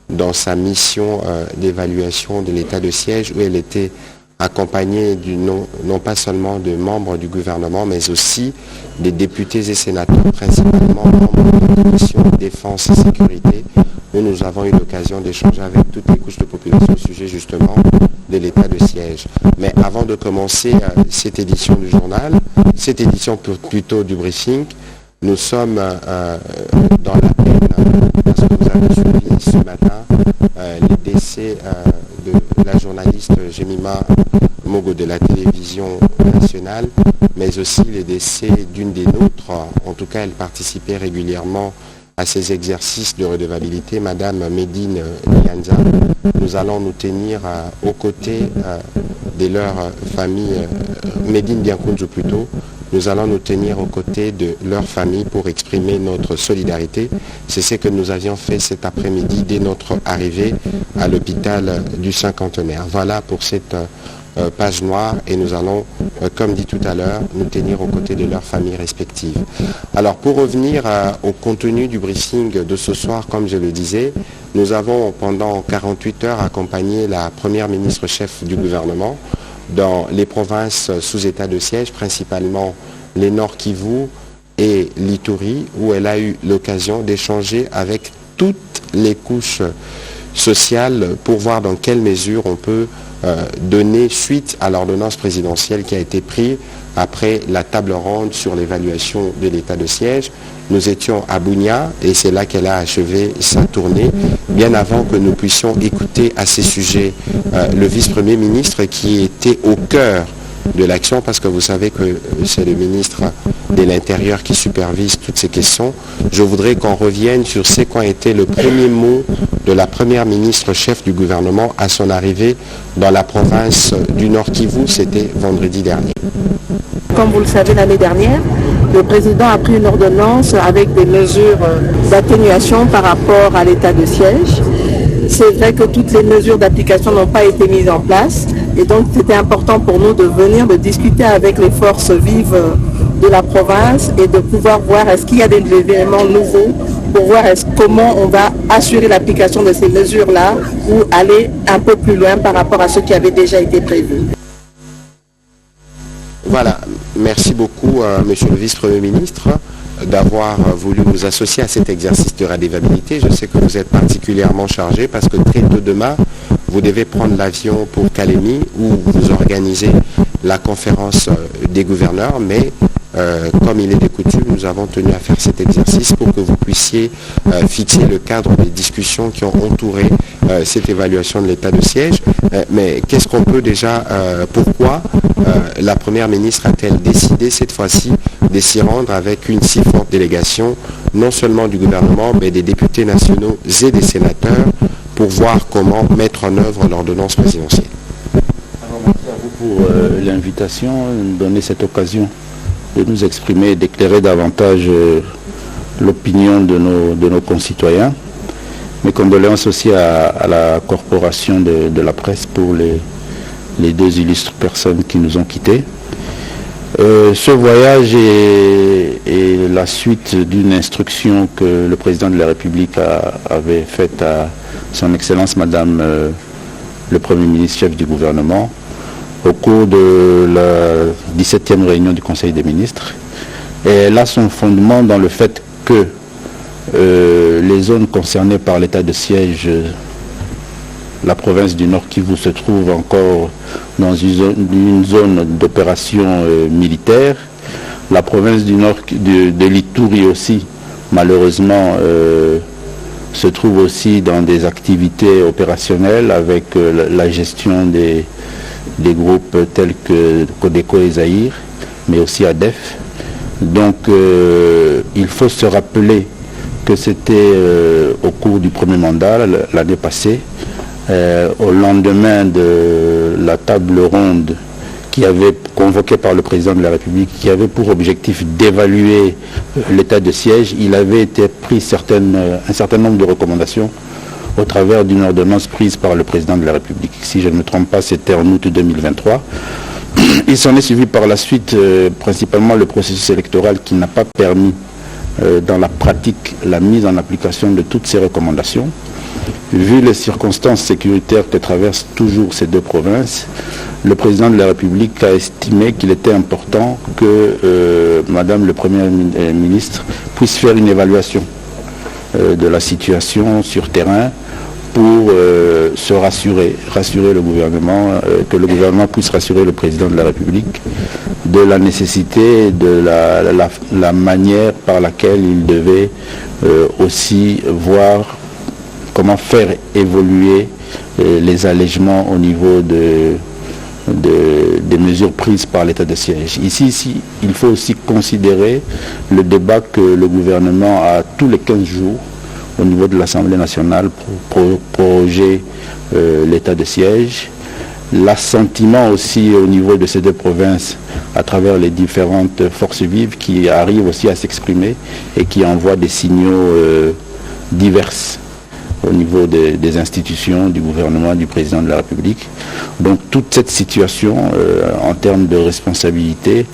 dans sa mission d'évaluation de l'état de siège, où elle était accompagnée non pas seulement de membres du gouvernement, mais aussi des députés et sénateurs, principalement membres de la commission défense et sécurité, où nous avons eu l'occasion d'échanger avec toutes les couches de population au sujet justement de l'état de siège. Mais avant de commencer cette édition du journal, cette édition plutôt du briefing, nous sommes dans la peine parce que vous avez suivi ce matin les décès de la journaliste Jemima Mogo de la télévision nationale, mais aussi les décès d'une des nôtres. En tout cas, elle participait régulièrement à ces exercices de redevabilité, Madame Medine Lianza. Nous allons nous tenir aux côtés de leur famille, Medine Diankunzu plutôt. Nous allons nous tenir aux côtés de leur famille pour exprimer notre solidarité. C'est ce que nous avions fait cet après-midi dès notre arrivée à l'hôpital du Cinquantenaire. Voilà pour cette page noire, et nous allons, comme dit tout à l'heure, nous tenir aux côtés de leurs familles respectives. Alors pour revenir au contenu du briefing de ce soir, comme je le disais, nous avons pendant 48 heures accompagné la première ministre chef du gouvernement dans les provinces sous état de siège, principalement les Nord Kivu et l'Ituri, où elle a eu l'occasion d'échanger avec toutes les couches sociales pour voir dans quelle mesure on peut donner suite à l'ordonnance présidentielle qui a été prise après la table ronde sur l'évaluation de l'état de siège. Nous étions à Bunia et c'est là qu'elle a achevé sa tournée, bien avant que nous puissions écouter à ces sujets le vice-premier ministre qui était au cœur de l'action, parce que vous savez que c'est le ministre de l'Intérieur qui supervise toutes ces questions. Je voudrais qu'on revienne sur ce qu'ont été le premier mot de la première ministre chef du gouvernement à son arrivée dans la province du Nord Kivu. C'était vendredi dernier. Comme vous le savez, l'année dernière, le président a pris une ordonnance avec des mesures d'atténuation par rapport à l'état de siège. C'est vrai que toutes les mesures d'application n'ont pas été mises en place, et donc c'était important pour nous de venir, de discuter avec les forces vives de la province et de pouvoir voir est-ce qu'il y a des éléments nouveaux pour voir comment on va assurer l'application de ces mesures-là ou aller un peu plus loin par rapport à ce qui avait déjà été prévu. Voilà, merci beaucoup Monsieur le vice-premier ministre d'avoir voulu nous associer à cet exercice de redevabilité. Je sais que vous êtes particulièrement chargé parce que très tôt demain, vous devez prendre l'avion pour Kalemi où vous organisez la conférence des gouverneurs, mais comme il est de coutume, nous avons tenu à faire cet exercice pour que vous puissiez fixer le cadre des discussions qui ont entouré cette évaluation de l'état de siège. Mais qu'est-ce qu'on peut déjà, pourquoi la première ministre a-t-elle décidé cette fois-ci de s'y rendre avec une si forte délégation, non seulement du gouvernement, mais des députés nationaux et des sénateurs, pour voir comment mettre en œuvre l'ordonnance présidentielle? Alors, merci à vous pour l'invitation, de donner cette occasion de nous exprimer et d'éclairer davantage l'opinion de nos concitoyens. Mes condoléances aussi à la corporation de la presse pour les deux illustres personnes qui nous ont quittés. Ce voyage est la suite d'une instruction que le président de la République avait faite à son Excellence Madame le Premier ministre chef du gouvernement au cours de la 17e réunion du Conseil des ministres. Et elle a son fondement dans le fait que les zones concernées par l'état de siège, la province du Nord Kivu se trouve encore dans une zone d'opération militaire. La province du Nord de l'Ituri aussi, malheureusement, se trouve aussi dans des activités opérationnelles avec la gestion des groupes tels que Codeco et Zaïre, mais aussi ADEF. Donc il faut se rappeler que c'était au cours du premier mandat, l'année passée, au lendemain de la table ronde qui avait convoquée par le président de la République, qui avait pour objectif d'évaluer l'état de siège, il avait été pris un certain nombre de recommandations au travers d'une ordonnance prise par le président de la République. Si je ne me trompe pas, c'était en août 2023. Il s'en est suivi par la suite principalement le processus électoral qui n'a pas permis dans la pratique la mise en application de toutes ces recommandations. Vu les circonstances sécuritaires que traversent toujours ces deux provinces, le président de la République a estimé qu'il était important que Madame le Premier ministre puisse faire une évaluation de la situation sur terrain pour se rassurer le gouvernement, que le gouvernement puisse rassurer le président de la République de la nécessité, de la manière par laquelle il devait aussi voir comment faire évoluer les allègements au niveau des mesures prises par l'état de siège. Ici, il faut aussi considérer le débat que le gouvernement a tous les 15 jours au niveau de l'Assemblée nationale pour proroger l'état de siège. L'assentiment aussi au niveau de ces deux provinces à travers les différentes forces vives qui arrivent aussi à s'exprimer et qui envoient des signaux divers au niveau des institutions, du gouvernement, du président de la République. Donc toute cette situation en termes de responsabilité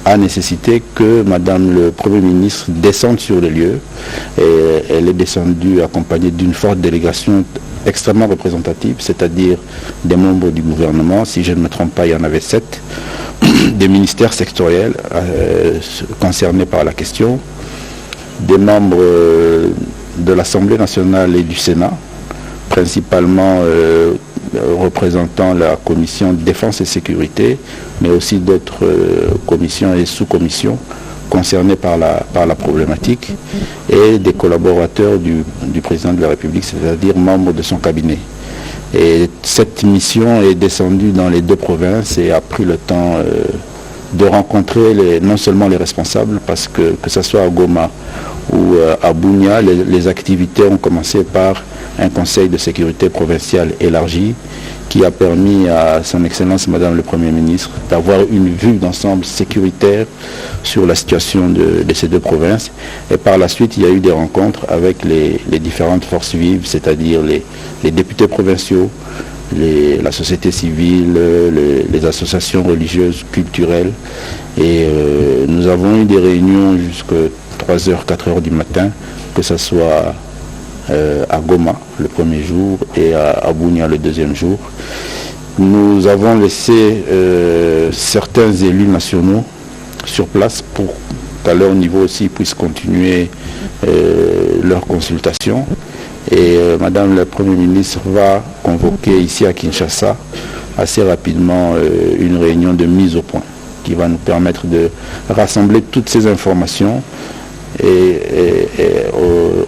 a nécessité que Madame le Premier ministre descende sur les lieux. Et elle est descendue accompagnée d'une forte délégation extrêmement représentative, c'est-à-dire des membres du gouvernement. Si je ne me trompe pas, il y en avait 7, des ministères sectoriels concernés par la question, des membres de l'Assemblée nationale et du Sénat, principalement représentant la commission défense et sécurité, mais aussi d'autres commissions et sous-commissions concernés par la problématique, et des collaborateurs du président de la République, c'est-à-dire membres de son cabinet. Et cette mission est descendue dans les deux provinces et a pris le temps de rencontrer non seulement les responsables, parce que ce soit à Goma ou à Bunia, les activités ont commencé par un conseil de sécurité provincial élargi qui a permis à son Excellence Madame le Premier ministre d'avoir une vue d'ensemble sécuritaire sur la situation de ces deux provinces. Et par la suite, il y a eu des rencontres avec les différentes forces vives, c'est-à-dire les députés provinciaux, la société civile, les associations religieuses, culturelles. Et nous avons eu des réunions jusqu'à 3h, 4h du matin, que ce soit à Goma le premier jour et à Bunia le deuxième jour. Nous avons laissé certains élus nationaux sur place pour qu'à leur niveau aussi ils puissent continuer leurs consultations. Et Madame la Première ministre va convoquer ici à Kinshasa assez rapidement une réunion de mise au point qui va nous permettre de rassembler toutes ces informations. Et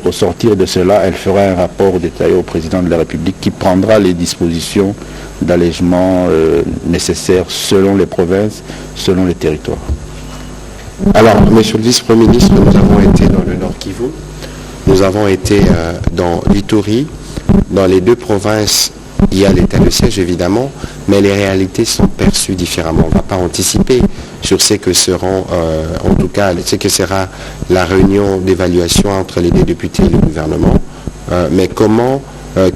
au sortir de cela, elle fera un rapport détaillé au président de la République qui prendra les dispositions d'allègement nécessaires selon les provinces, selon les territoires. Alors, Monsieur le Vice-Premier ministre, nous avons été dans le Nord Kivu, nous avons été dans l'Ituri. Dans les deux provinces, il y a l'état de siège évidemment, mais les réalités sont perçues différemment. On ne va pas anticiper sur ce que seront, en tout cas, ce que sera la réunion d'évaluation entre les députés et le gouvernement. Mais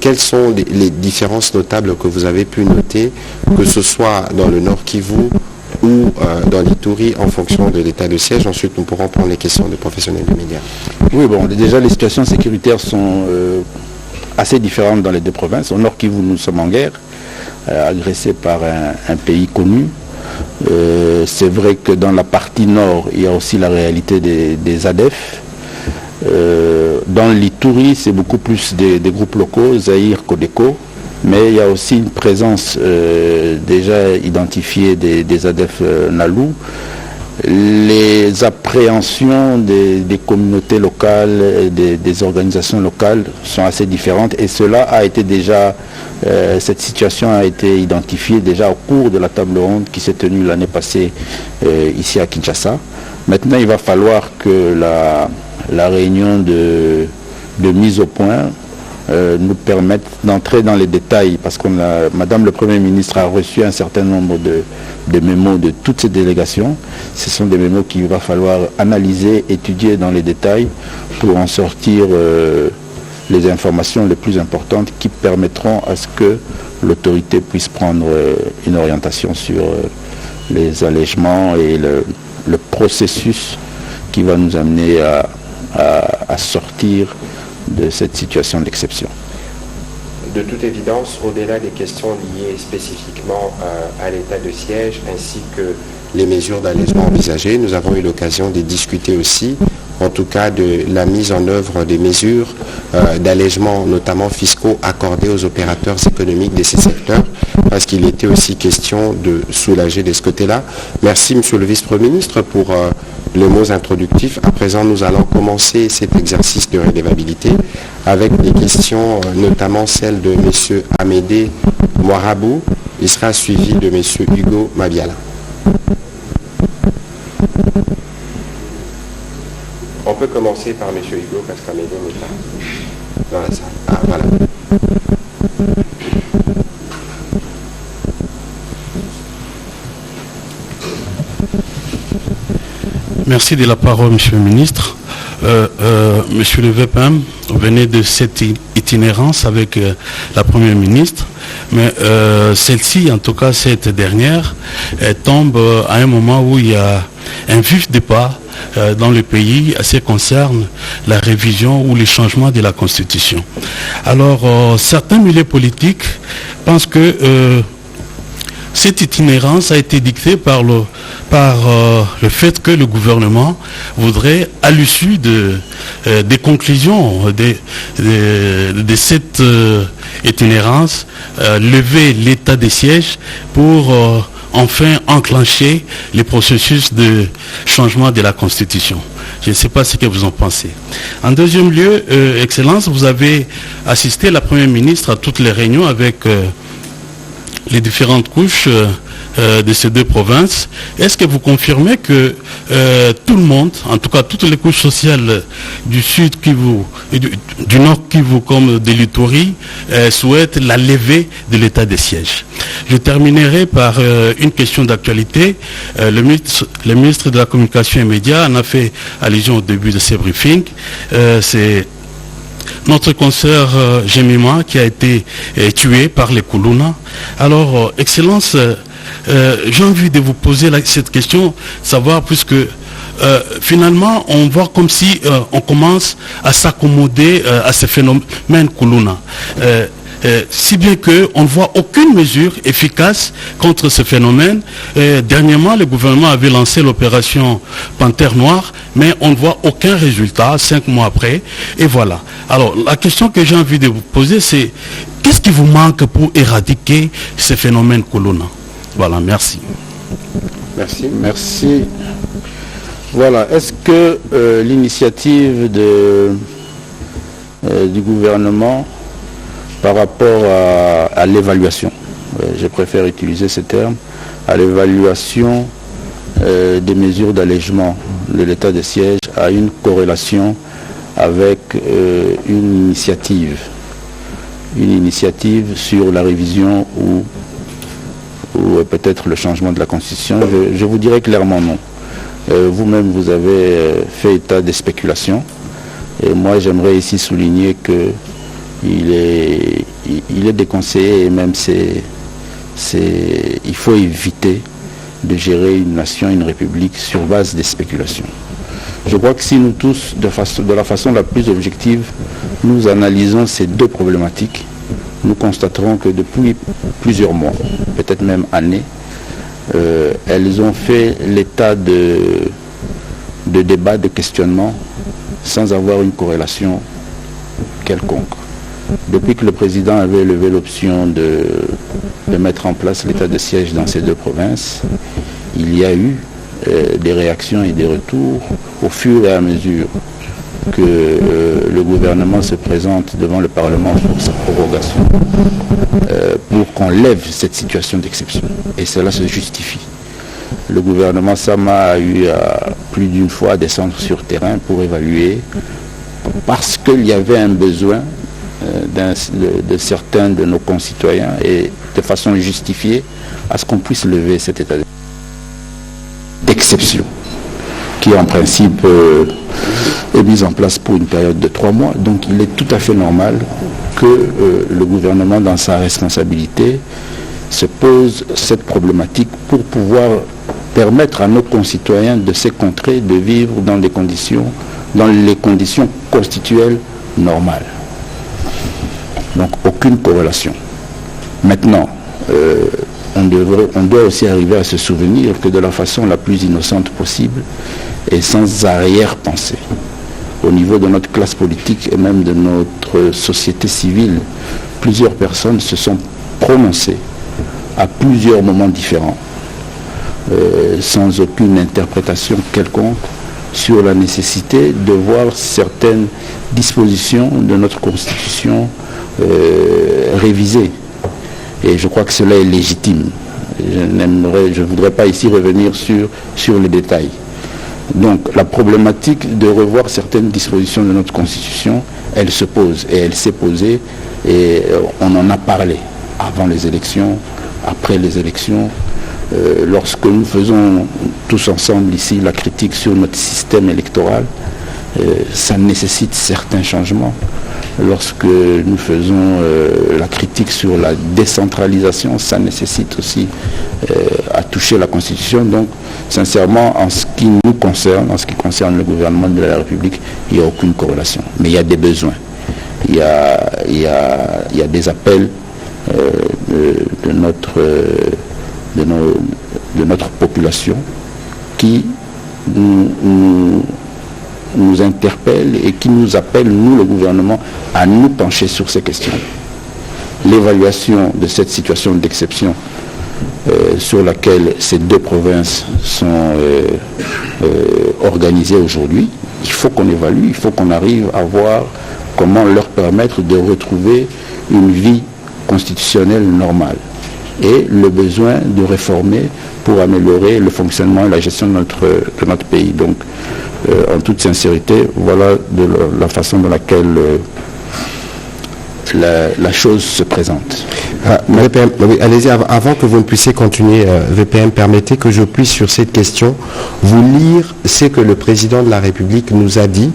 quelles sont les différences notables que vous avez pu noter, que ce soit dans le Nord Kivu ou dans l'Ituri, en fonction de l'état de siège? Ensuite, nous pourrons prendre les questions des professionnels des médias. Oui, bon, déjà les situations sécuritaires sont assez différentes dans les deux provinces. Au Nord Kivu, nous sommes en guerre, agressés par un pays connu. C'est vrai que dans la partie nord, il y a aussi la réalité des ADF. Dans l'Ituri, c'est beaucoup plus des groupes locaux, Zaïre, Codeco, mais il y a aussi une présence déjà identifiée des ADF Nalou. Les appréhensions des communautés locales, des organisations locales sont assez différentes, et cela a été déjà, cette situation a été identifiée déjà au cours de la table ronde qui s'est tenue l'année passée ici à Kinshasa. Maintenant, il va falloir que la réunion de mise au point nous permette d'entrer dans les détails, parce que Madame le Premier ministre a reçu un certain nombre de mémos de toutes ces délégations. Ce sont des mémos qu'il va falloir analyser, étudier dans les détails pour en sortir les informations les plus importantes qui permettront à ce que l'autorité puisse prendre une orientation sur les allègements et le processus qui va nous amener à sortir de cette situation d'exception. de toute évidence, au-delà des questions liées spécifiquement à l'état de siège ainsi que les mesures d'allègement envisagées, nous avons eu l'occasion de discuter aussi, en tout cas de la mise en œuvre des mesures d'allègement, notamment fiscaux, accordées aux opérateurs économiques de ces secteurs, parce qu'il était aussi question de soulager de ce côté-là. Merci, Monsieur le Vice-Premier ministre, pour les mots introductifs. À présent, nous allons commencer cet exercice de redevabilité avec des questions, notamment celle de M. Amédée Moirabou. Il sera suivi de M. Hugo Mabiala. On peut commencer par M. Hugo parce qu'Amédée n'est pas dans la salle. Ah, voilà. Merci de la parole, Monsieur le Ministre. Monsieur le VPM, vous venez de cette itinérance avec la Première ministre, mais celle-ci, en tout cas cette dernière, elle tombe à un moment où il y a un vif débat dans le pays à ce qui concerne la révision ou les changements de la Constitution. Alors, certains milieux politiques pensent que cette itinérance a été dictée par le fait que le gouvernement voudrait, à l'issue des conclusions de cette itinérance, lever l'état de siège pour enfin enclencher les processus de changement de la Constitution. Je ne sais pas ce que vous en pensez. En deuxième lieu, Excellence, vous avez assisté, la Première ministre, à toutes les réunions avec les différentes couches de ces deux provinces. Est-ce que vous confirmez que tout le monde, en tout cas toutes les couches sociales du Sud Kivu et du Nord Kivu comme de l'Ituri souhaitent la levée de l'état de siège? Je terminerai par une question d'actualité. Le ministre de la Communication et Médias en a fait allusion au début de ce briefing. C'est notre consoeur Jemima qui a été tué par les Kuluna. Alors, Excellence, j'ai envie de vous poser cette question, savoir puisque finalement on voit comme si on commence à s'accommoder à ce phénomène Kuluna. Si bien qu'on ne voit aucune mesure efficace contre ce phénomène. Dernièrement, le gouvernement avait lancé l'opération Panthère Noire, mais on ne voit aucun résultat 5 mois après. Et voilà. Alors, la question que j'ai envie de vous poser, c'est qu'est-ce qui vous manque pour éradiquer ce phénomène Kuluna? Voilà, merci. Merci. Merci. Voilà. Est-ce que l'initiative du gouvernement par rapport à l'évaluation, je préfère utiliser ce terme, à l'évaluation des mesures d'allègement de l'état de siège a une corrélation avec une initiative sur la révision ou peut-être le changement de la Constitution? Je vous dirais clairement non. Vous-même, vous avez fait état des spéculations. Et moi, j'aimerais ici souligner que il est déconseillé et même il faut éviter de gérer une nation, une république sur base des spéculations. Je crois que si nous tous, de la façon la plus objective, nous analysons ces deux problématiques, nous constaterons que depuis plusieurs mois, peut-être même années, elles ont fait l'état de débat, de questionnement, sans avoir une corrélation quelconque. Depuis que le président avait levé l'option de mettre en place l'état de siège dans ces deux provinces, il y a eu des réactions et des retours au fur et à mesure que le gouvernement se présente devant le Parlement pour sa prorogation, pour qu'on lève cette situation d'exception. Et cela se justifie. Le gouvernement Sama a eu plus d'une fois à descendre sur terrain pour évaluer, parce qu'il y avait un besoin de certains de nos concitoyens et de façon justifiée à ce qu'on puisse lever cet état d'exception qui en principe est mis en place pour une période de 3 mois. Donc il est tout à fait normal que le gouvernement, dans sa responsabilité, se pose cette problématique pour pouvoir permettre à nos concitoyens de ces contrées de vivre dans les conditions constituelles normales. Donc aucune corrélation. Maintenant, on doit aussi arriver à se souvenir que de la façon la plus innocente possible et sans arrière-pensée, au niveau de notre classe politique et même de notre société civile, plusieurs personnes se sont prononcées à plusieurs moments différents, sans aucune interprétation quelconque, sur la nécessité de voir certaines dispositions de notre Constitution révisées. Et je crois que cela est légitime. Je ne voudrais pas ici revenir sur les détails. Donc la problématique de revoir certaines dispositions de notre Constitution, elle se pose et elle s'est posée et on en a parlé avant les élections, après les élections. Lorsque nous faisons tous ensemble ici la critique sur notre système électoral, ça nécessite certains changements. Lorsque nous faisons la critique sur la décentralisation, ça nécessite aussi à toucher la Constitution. Donc, sincèrement, en ce qui nous concerne, en ce qui concerne le gouvernement de la République, il n'y a aucune corrélation. Mais il y a des besoins. Il y a des appels de notre population qui nous interpellent et qui nous appellent, nous le gouvernement, à nous pencher sur ces questions. L'évaluation de cette situation d'exception sur laquelle ces deux provinces sont organisées aujourd'hui, il faut qu'on évalue, il faut qu'on arrive à voir comment leur permettre de retrouver une vie constitutionnelle normale et le besoin de réformer pour améliorer le fonctionnement et la gestion de notre pays. Donc, en toute sincérité, voilà la façon dans laquelle la chose se présente. VPM, allez-y, avant que vous ne puissiez continuer, VPM, permettez que je puisse sur cette question vous lire ce que le président de la République nous a dit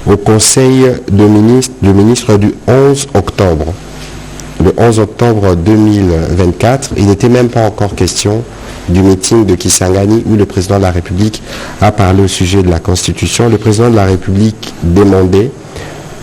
au Conseil de ministres du 11 octobre. Le 11 octobre 2024, il n'était même pas encore question du meeting de Kisangani où le président de la République a parlé au sujet de la Constitution. Le président de la République demandait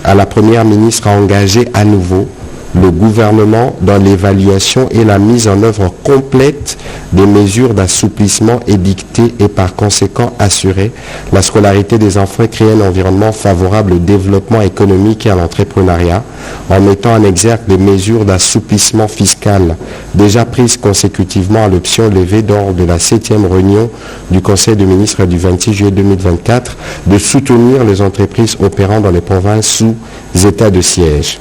à la première ministre à engager à nouveau le gouvernement dans l'évaluation et la mise en œuvre complète des mesures d'assouplissement édictées et par conséquent assurer la scolarité des enfants et créer un environnement favorable au développement économique et à l'entrepreneuriat en mettant en exergue des mesures d'assouplissement fiscal déjà prises consécutivement à l'option levée lors de la 7e réunion du Conseil des ministres du 26 juillet 2024 de soutenir les entreprises opérant dans les provinces sous état de siège.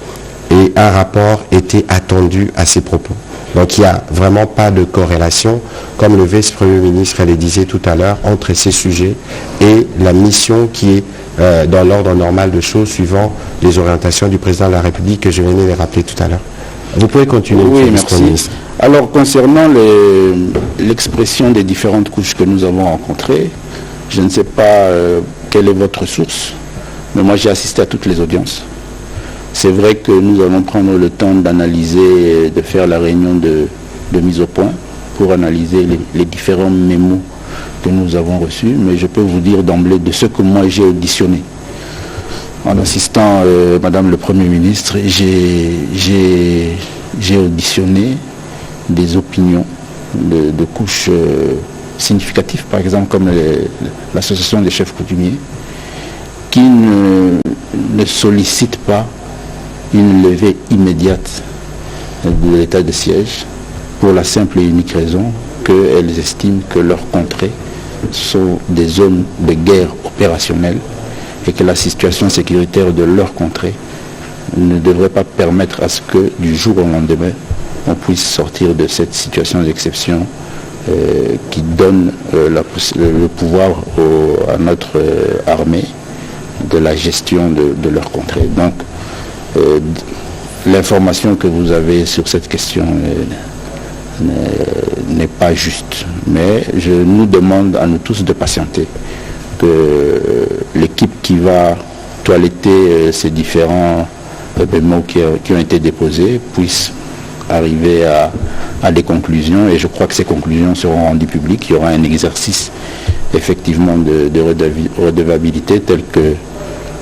Et un rapport était attendu à ces propos. Donc il n'y a vraiment pas de corrélation, comme le vice-premier ministre le disait tout à l'heure, entre ces sujets et la mission qui est dans l'ordre normal de choses suivant les orientations du président de la République que je venais de rappeler tout à l'heure. Vous pouvez continuer, oui, monsieur le merci. ministre. Alors concernant l'expression des différentes couches que nous avons rencontrées, je ne sais pas quelle est votre source, mais moi j'ai assisté à toutes les audiences. C'est vrai que nous allons prendre le temps d'analyser, de faire la réunion de mise au point pour analyser les différents mémos que nous avons reçus, mais je peux vous dire d'emblée de ce que moi j'ai auditionné. En assistant Madame le Premier ministre, j'ai auditionné des opinions de couches significatives, par exemple comme l'association des chefs coutumiers, qui ne sollicitent pas une levée immédiate de l'état de siège pour la simple et unique raison qu'elles estiment que leurs contrées sont des zones de guerre opérationnelle et que la situation sécuritaire de leur contrée ne devrait pas permettre à ce que du jour au lendemain on puisse sortir de cette situation d'exception qui donne le pouvoir à notre armée de la gestion de leur contrée. Donc l'information que vous avez sur cette question n'est pas juste, mais je nous demande à nous tous de patienter, que l'équipe qui va toiletter ces différents mots qui ont été déposés puisse arriver à des conclusions, et je crois que ces conclusions seront rendues publiques. Il y aura un exercice effectivement de redevabilité tel que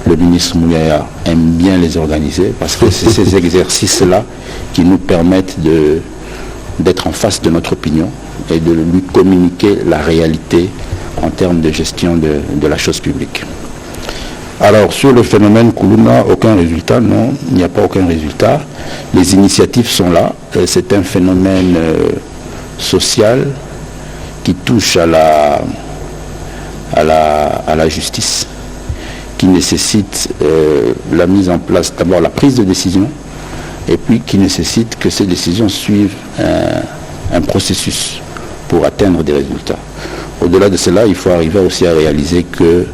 le ministre Mouyaya aime bien les organiser, parce que c'est ces exercices-là qui nous permettent d'être en face de notre opinion et de lui communiquer la réalité en termes de gestion de la chose publique. Alors, sur le phénomène Koulouna, aucun résultat? Non, il n'y a pas aucun résultat. Les initiatives sont là. C'est un phénomène social qui touche à la justice, qui nécessite la mise en place, d'abord la prise de décision, et puis qui nécessite que ces décisions suivent un processus pour atteindre des résultats. Au-delà de cela, il faut arriver aussi à réaliser que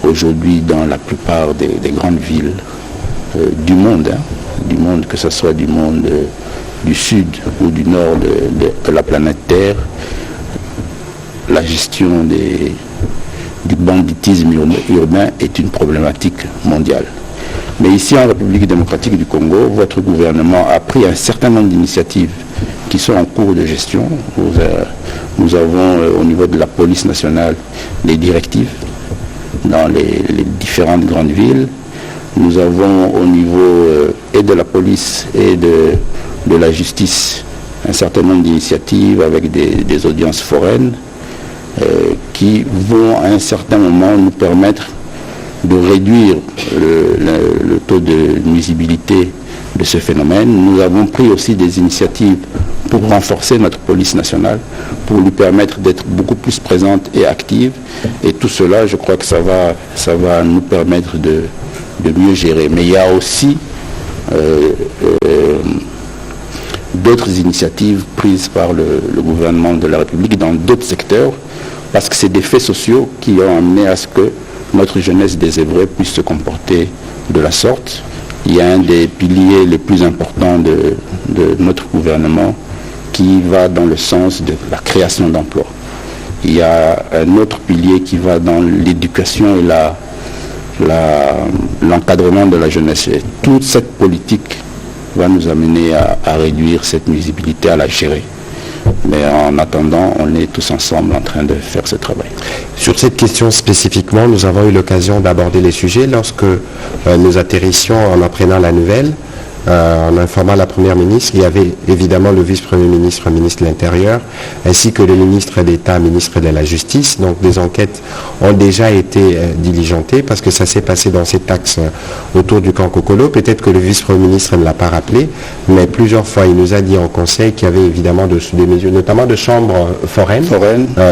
aujourd'hui, dans la plupart des grandes villes du monde, que ce soit du monde du sud ou du nord de la planète Terre, la gestion du banditisme urbain est une problématique mondiale. Mais ici, en République démocratique du Congo, votre gouvernement a pris un certain nombre d'initiatives qui sont en cours de gestion. Nous avons au niveau de la police nationale des directives dans les différentes grandes villes. Nous avons au niveau et de la police et de la justice un certain nombre d'initiatives avec des audiences foraines qui vont à un certain moment nous permettre de réduire le taux de nuisibilité de ce phénomène. Nous avons pris aussi des initiatives pour renforcer notre police nationale, pour lui permettre d'être beaucoup plus présente et active. Et tout cela, je crois que ça va nous permettre de mieux gérer. Mais il y a aussi d'autres initiatives prises par le gouvernement de la République dans d'autres secteurs, parce que c'est des faits sociaux qui ont amené à ce que notre jeunesse désœuvrée puisse se comporter de la sorte. Il y a un des piliers les plus importants de notre gouvernement qui va dans le sens de la création d'emplois. Il y a un autre pilier qui va dans l'éducation et l'encadrement de la jeunesse. Et toute cette politique va nous amener à réduire cette nuisibilité, à la gérer. Mais en attendant, on est tous ensemble en train de faire ce travail. Sur cette question spécifiquement, nous avons eu l'occasion d'aborder les sujets lorsque nous atterrissions en apprenant la nouvelle. En informant la Première ministre, il y avait évidemment le vice-premier ministre, ministre de l'Intérieur, ainsi que le ministre d'État, ministre de la Justice. Donc des enquêtes ont déjà été diligentées parce que ça s'est passé dans cet axe autour du camp Kokolo. Peut-être que le vice-premier ministre ne l'a pas rappelé, mais plusieurs fois il nous a dit en conseil qu'il y avait évidemment des mesures, notamment de chambres foraines.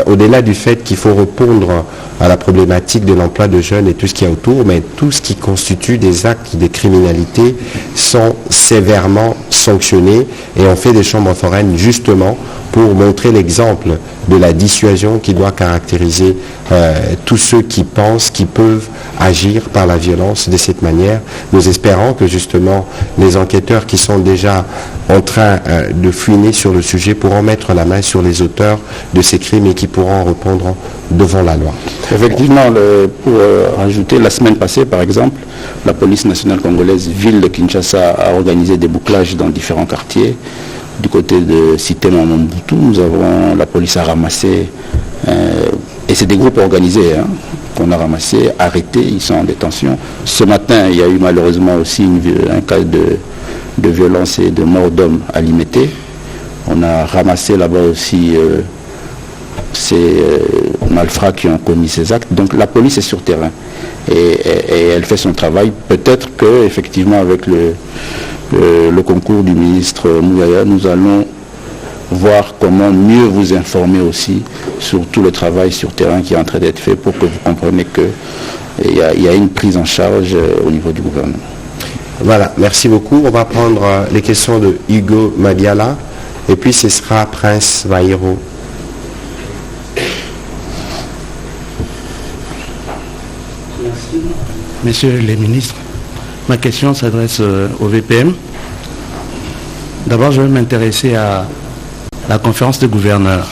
Au-delà du fait qu'il faut répondre à la problématique de l'emploi de jeunes et tout ce qui est autour, mais tout ce qui constitue des actes de criminalité sont sévèrement sanctionnés, et on fait des chambres foraines justement pour montrer l'exemple de la dissuasion qui doit caractériser tous ceux qui pensent qu'ils peuvent agir par la violence de cette manière. Nous espérons que justement les enquêteurs qui sont déjà en train de fouiner sur le sujet pourront mettre la main sur les auteurs de ces crimes et qui pourront répondre devant la loi. Effectivement, pour ajouter, la semaine passée par exemple, la police nationale congolaise, ville de Kinshasa, a organisé des bouclages dans différents quartiers. Du côté de Cité Mamambutu, la police a ramassé, et c'est des groupes organisés qu'on a ramassés, arrêtés, ils sont en détention. Ce matin, il y a eu malheureusement aussi un cas de violence et de mort d'homme à Limete. On a ramassé là-bas aussi ces malfrats qui ont commis ces actes. Donc la police est sur terrain et elle fait son travail. Peut-être qu'effectivement avec le concours du ministre Mouyaya, nous allons voir comment mieux vous informer aussi sur tout le travail sur terrain qui est en train d'être fait pour que vous compreniez qu'il y a une prise en charge au niveau du gouvernement. Voilà, merci beaucoup. On va prendre les questions de Hugo Madiala et puis ce sera Prince Vaïro. Messieurs les ministres, ma question s'adresse au VPM. D'abord, je vais m'intéresser à la conférence de gouverneurs.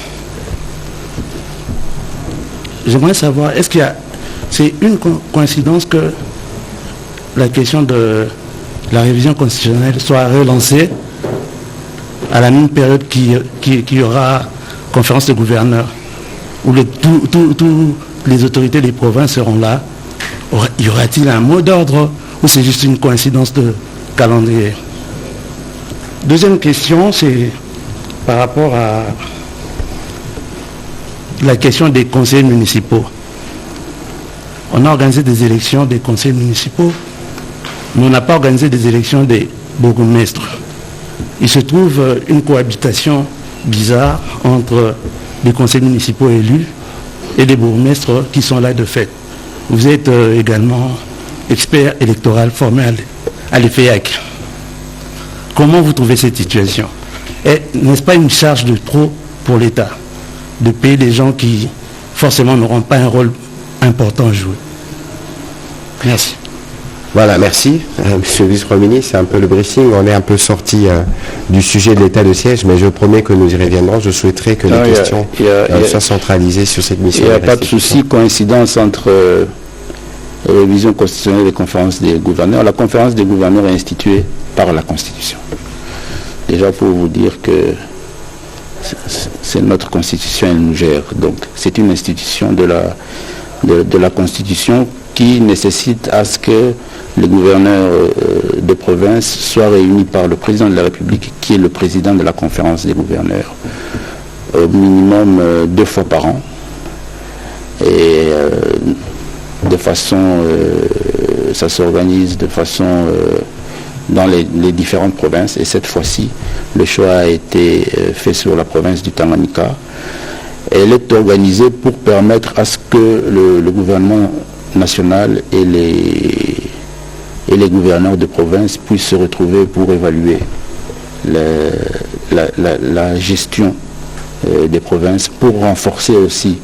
J'aimerais savoir, est-ce qu'il y a... C'est une coïncidence que la question de la révision constitutionnelle soit relancée à la même période qu'il y aura conférence de gouverneurs, où toutes les autorités des provinces seront là Y aura-t-il un mot d'ordre ou c'est juste une coïncidence de calendrier? Deuxième question, c'est par rapport à la question des conseils municipaux. On a organisé des élections des conseils municipaux, mais on n'a pas organisé des élections des bourgmestres. Il se trouve une cohabitation bizarre entre les conseils municipaux élus et les bourgmestres qui sont là de fait. Vous êtes également expert électoral formé à l'EFEAC. Comment vous trouvez cette situation? Et n'est-ce pas une charge de trop pour l'État de payer des gens qui forcément n'auront pas un rôle important à jouer? Merci. Voilà, merci. Monsieur le vice-premier ministre, c'est un peu le briefing. On est un peu sorti du sujet de l'état de siège, mais je promets que nous y reviendrons. Je souhaiterais que les questions soient centralisées sur cette mission. Il n'y a pas de souci, coïncidence entre révision constitutionnelle et conférence des gouverneurs. La conférence des gouverneurs est instituée par la Constitution. Déjà pour vous dire que c'est notre Constitution, elle nous gère. Donc c'est une institution de la Constitution qui nécessite à ce que les gouverneurs de province soient réunis par le président de la République, qui est le président de la conférence des gouverneurs, au minimum 2 fois par an. Et de façon, ça s'organise de façon dans les différentes provinces. Et cette fois-ci, le choix a été fait sur la province du Tanganyika. Elle est organisée pour permettre à ce que le gouvernement national et les gouverneurs de province puissent se retrouver pour évaluer la gestion des provinces, pour renforcer aussi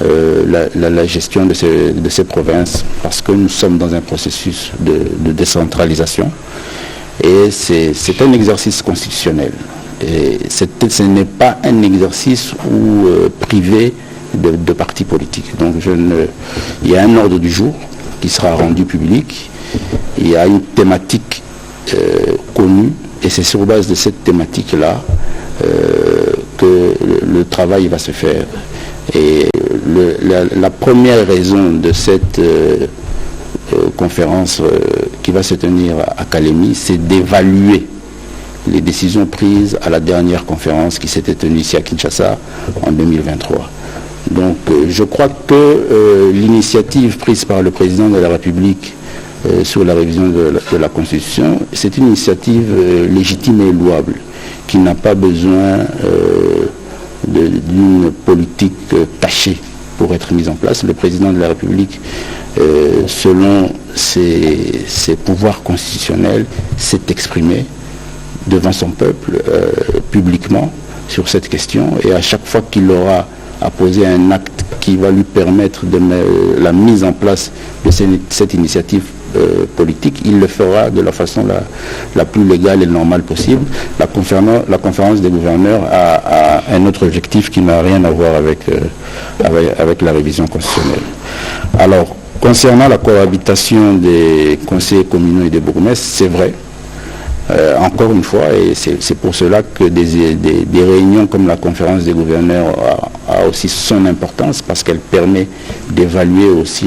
la gestion de ces provinces, parce que nous sommes dans un processus de décentralisation et c'est un exercice constitutionnel. Et ce n'est pas un exercice privé de partis politiques. Donc il y a un ordre du jour qui sera rendu public, il y a une thématique connue, et c'est sur base de cette thématique-là que le travail va se faire. Et la première raison de cette conférence qui va se tenir à Kalemi, c'est d'évaluer les décisions prises à la dernière conférence qui s'était tenue ici à Kinshasa en 2023. Donc je crois que l'initiative prise par le président de la République sur la révision de la Constitution, c'est une initiative légitime et louable, qui n'a pas besoin d'une politique cachée pour être mise en place. Le président de la République, selon ses pouvoirs constitutionnels, s'est exprimé devant son peuple publiquement sur cette question, et à chaque fois qu'il aura à poser un acte qui va lui permettre de la mise en place de cette initiative politique, il le fera de la façon la plus légale et normale possible. La conférence des gouverneurs a un autre objectif qui n'a rien à voir avec la révision constitutionnelle. Alors, concernant la cohabitation des conseillers communaux et des bourgmestres, c'est vrai. Encore une fois, et c'est pour cela que des réunions comme la conférence des gouverneurs a aussi son importance, parce qu'elle permet d'évaluer aussi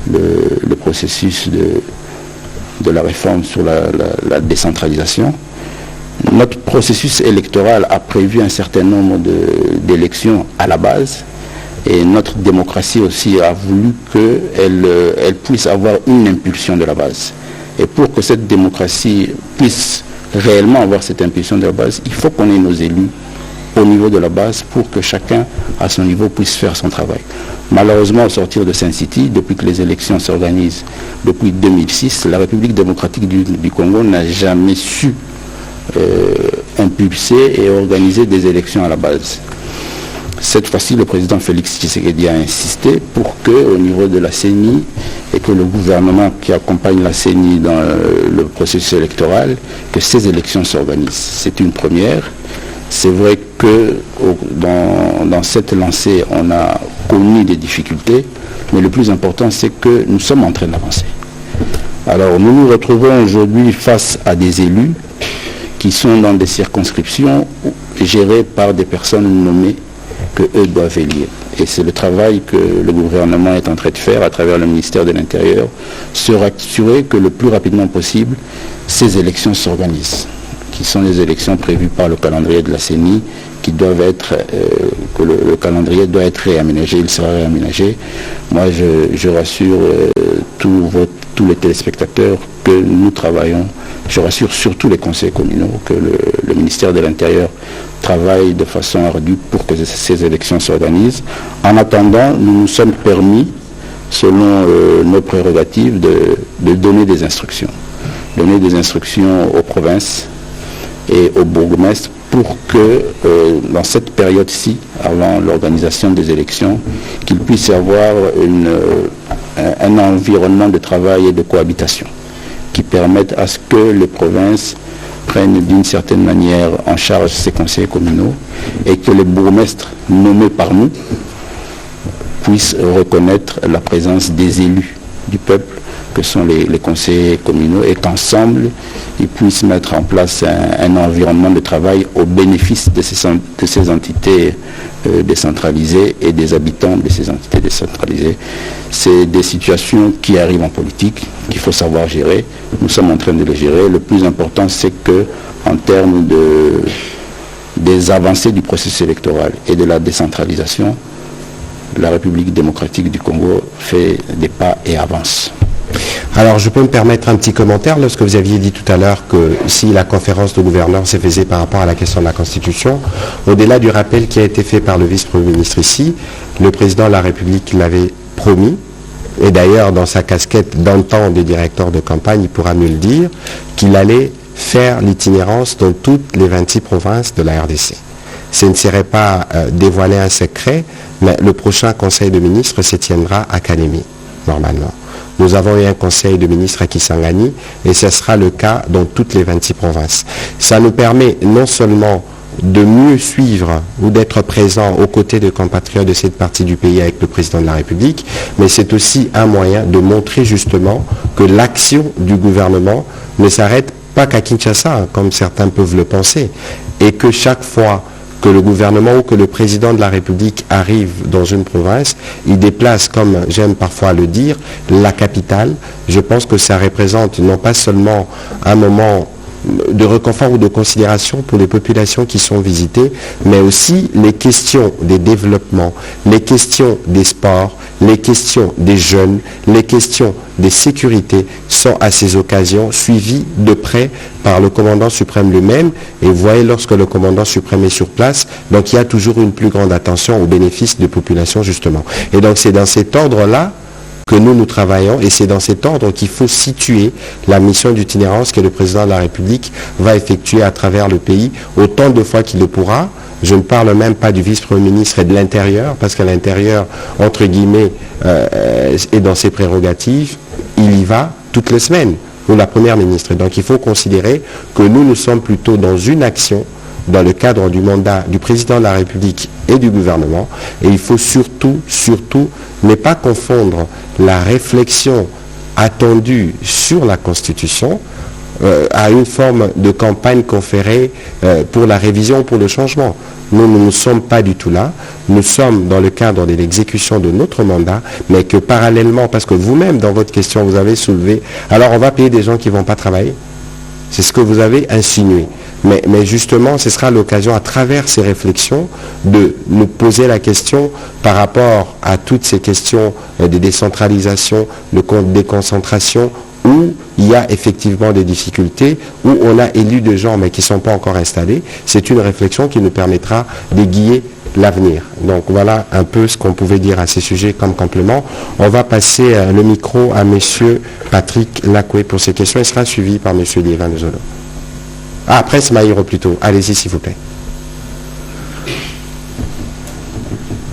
le processus de la réforme sur la décentralisation. Notre processus électoral a prévu un certain nombre d'élections à la base, et notre démocratie aussi a voulu qu'elle puisse avoir une impulsion de la base. Et pour que cette démocratie puisse réellement avoir cette impulsion de la base, il faut qu'on ait nos élus au niveau de la base pour que chacun, à son niveau, puisse faire son travail. Malheureusement, au sortir de Saint-City, depuis que les élections s'organisent depuis 2006, la République démocratique du Congo n'a jamais su impulser et organiser des élections à la base. Cette fois-ci, le président Félix Tshisekedi a insisté pour que, au niveau de la CENI, et que le gouvernement qui accompagne la CENI dans le processus électoral, que ces élections s'organisent. C'est une première. C'est vrai que dans cette lancée, on a connu des difficultés, mais le plus important, c'est que nous sommes en train d'avancer. Alors, nous nous retrouvons aujourd'hui face à des élus qui sont dans des circonscriptions gérées par des personnes nommées que eux doivent élire. Et c'est le travail que le gouvernement est en train de faire à travers le ministère de l'Intérieur, se rassurer que le plus rapidement possible, ces élections s'organisent, qui sont les élections prévues par le calendrier de la CENI, qui doivent être, que le calendrier doit être réaménagé, il sera réaménagé. Moi, je rassure tous les téléspectateurs que nous travaillons, je rassure surtout les conseils communaux que le ministère de l'Intérieur travaille de façon ardue pour que ces élections s'organisent. En attendant, nous nous sommes permis, selon nos prérogatives, de donner des instructions. Donner des instructions aux provinces et aux bourgmestres pour que dans cette période-ci, avant l'organisation des élections, qu'ils puissent avoir un environnement de travail et de cohabitation qui permettent à ce que les provinces prennent d'une certaine manière en charge ces conseils communaux et que les bourgmestres nommés par nous puissent reconnaître la présence des élus du peuple que sont les conseillers communaux et qu'ensemble ils puissent mettre en place un environnement de travail au bénéfice de ces entités décentralisées et des habitants de ces entités décentralisées. C'est des situations qui arrivent en politique, qu'il faut savoir gérer. Nous sommes en train de les gérer. Le plus important, c'est que en termes des avancées du processus électoral et de la décentralisation, la République démocratique du Congo fait des pas et avance. Alors, je peux me permettre un petit commentaire lorsque vous aviez dit tout à l'heure que si la conférence de gouverneurs s'est faisait par rapport à la question de la Constitution, au-delà du rappel qui a été fait par le vice-premier ministre ici, le président de la République l'avait promis, et d'ailleurs dans sa casquette d'antan des directeurs de campagne, il pourra mieux le dire, qu'il allait faire l'itinérance dans toutes les 26 provinces de la RDC. Ce ne serait pas dévoiler un secret, mais le prochain conseil de ministres se tiendra à Kalemi, normalement. Nous avons eu un conseil de ministres à Kisangani et ce sera le cas dans toutes les 26 provinces. Ça nous permet non seulement de mieux suivre ou d'être présent aux côtés de compatriotes de cette partie du pays avec le président de la République, mais c'est aussi un moyen de montrer justement que l'action du gouvernement ne s'arrête pas qu'à Kinshasa, comme certains peuvent le penser, et que chaque fois que le gouvernement ou que le président de la République arrive dans une province, il déplace, comme j'aime parfois le dire, la capitale. Je pense que ça représente non pas seulement un moment de réconfort ou de considération pour les populations qui sont visitées, mais aussi les questions des développements, les questions des sports, les questions des jeunes, les questions des sécurités sont à ces occasions suivies de près par le commandant suprême lui-même. Et vous voyez, lorsque le commandant suprême est sur place, donc il y a toujours une plus grande attention au bénéfice des populations justement. Et donc c'est dans cet ordre-là que nous travaillons, et c'est dans cet ordre qu'il faut situer la mission d'itinérance que le président de la République va effectuer à travers le pays autant de fois qu'il le pourra. Je ne parle même pas du vice-premier ministre et de l'intérieur, parce qu'à l'intérieur, entre guillemets, est dans ses prérogatives, il y va toutes les semaines, ou la première ministre. Donc il faut considérer que nous sommes plutôt dans une action dans le cadre du mandat du président de la République et du gouvernement. Et il faut surtout ne pas confondre la réflexion attendue sur la Constitution à une forme de campagne conférée pour la révision, pour le changement. Nous ne sommes pas du tout là. Nous sommes dans le cadre de l'exécution de notre mandat, mais que parallèlement, parce que vous-même, dans votre question, vous avez soulevé, alors on va payer des gens qui ne vont pas travailler. C'est ce que vous avez insinué. Mais justement, ce sera l'occasion, à travers ces réflexions, de nous poser la question par rapport à toutes ces questions de décentralisation, de déconcentration, où il y a effectivement des difficultés, où on a élu des gens mais qui ne sont pas encore installés. C'est une réflexion qui nous permettra d'aiguiller l'avenir. Donc voilà un peu ce qu'on pouvait dire à ces sujets comme complément. On va passer le micro à M. Patrick Lacoué pour ces questions. Il sera suivi par M. Liévin de Zolo. Ah, après Smaïro plutôt. Allez-y s'il vous plaît.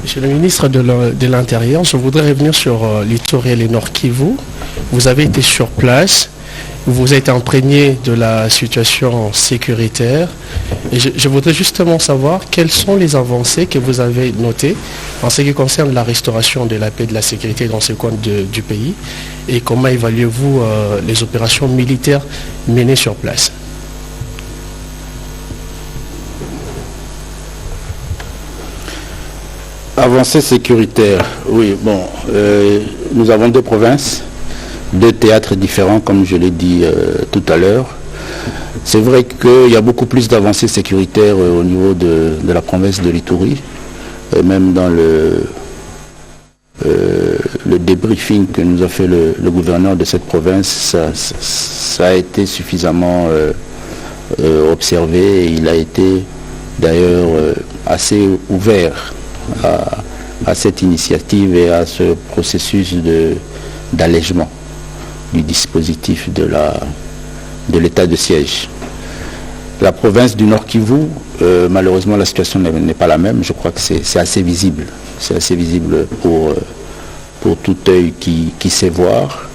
Monsieur le ministre de l'Intérieur, je voudrais revenir sur l'Ituri et les Nord Kivu. Vous avez été sur place, vous avez été imprégné de la situation sécuritaire. Et je voudrais justement savoir quelles sont les avancées que vous avez notées en ce qui concerne la restauration de la paix et de la sécurité dans ces coins du pays, et comment évaluez-vous les opérations militaires menées sur place? Avancée sécuritaire, oui, bon, nous avons 2 provinces, 2 théâtres différents, comme je l'ai dit tout à l'heure. C'est vrai qu'il y a beaucoup plus d'avancées sécuritaires au niveau de la province de l'Ituri, et même dans le débriefing que nous a fait le gouverneur de cette province, ça a été suffisamment observé, et il a été d'ailleurs assez ouvert à cette initiative et à ce processus d'allègement du dispositif de l'état de siège. La province du Nord Kivu, malheureusement la situation n'est pas la même. Je crois que c'est assez visible. C'est assez visible pour tout œil qui sait voir.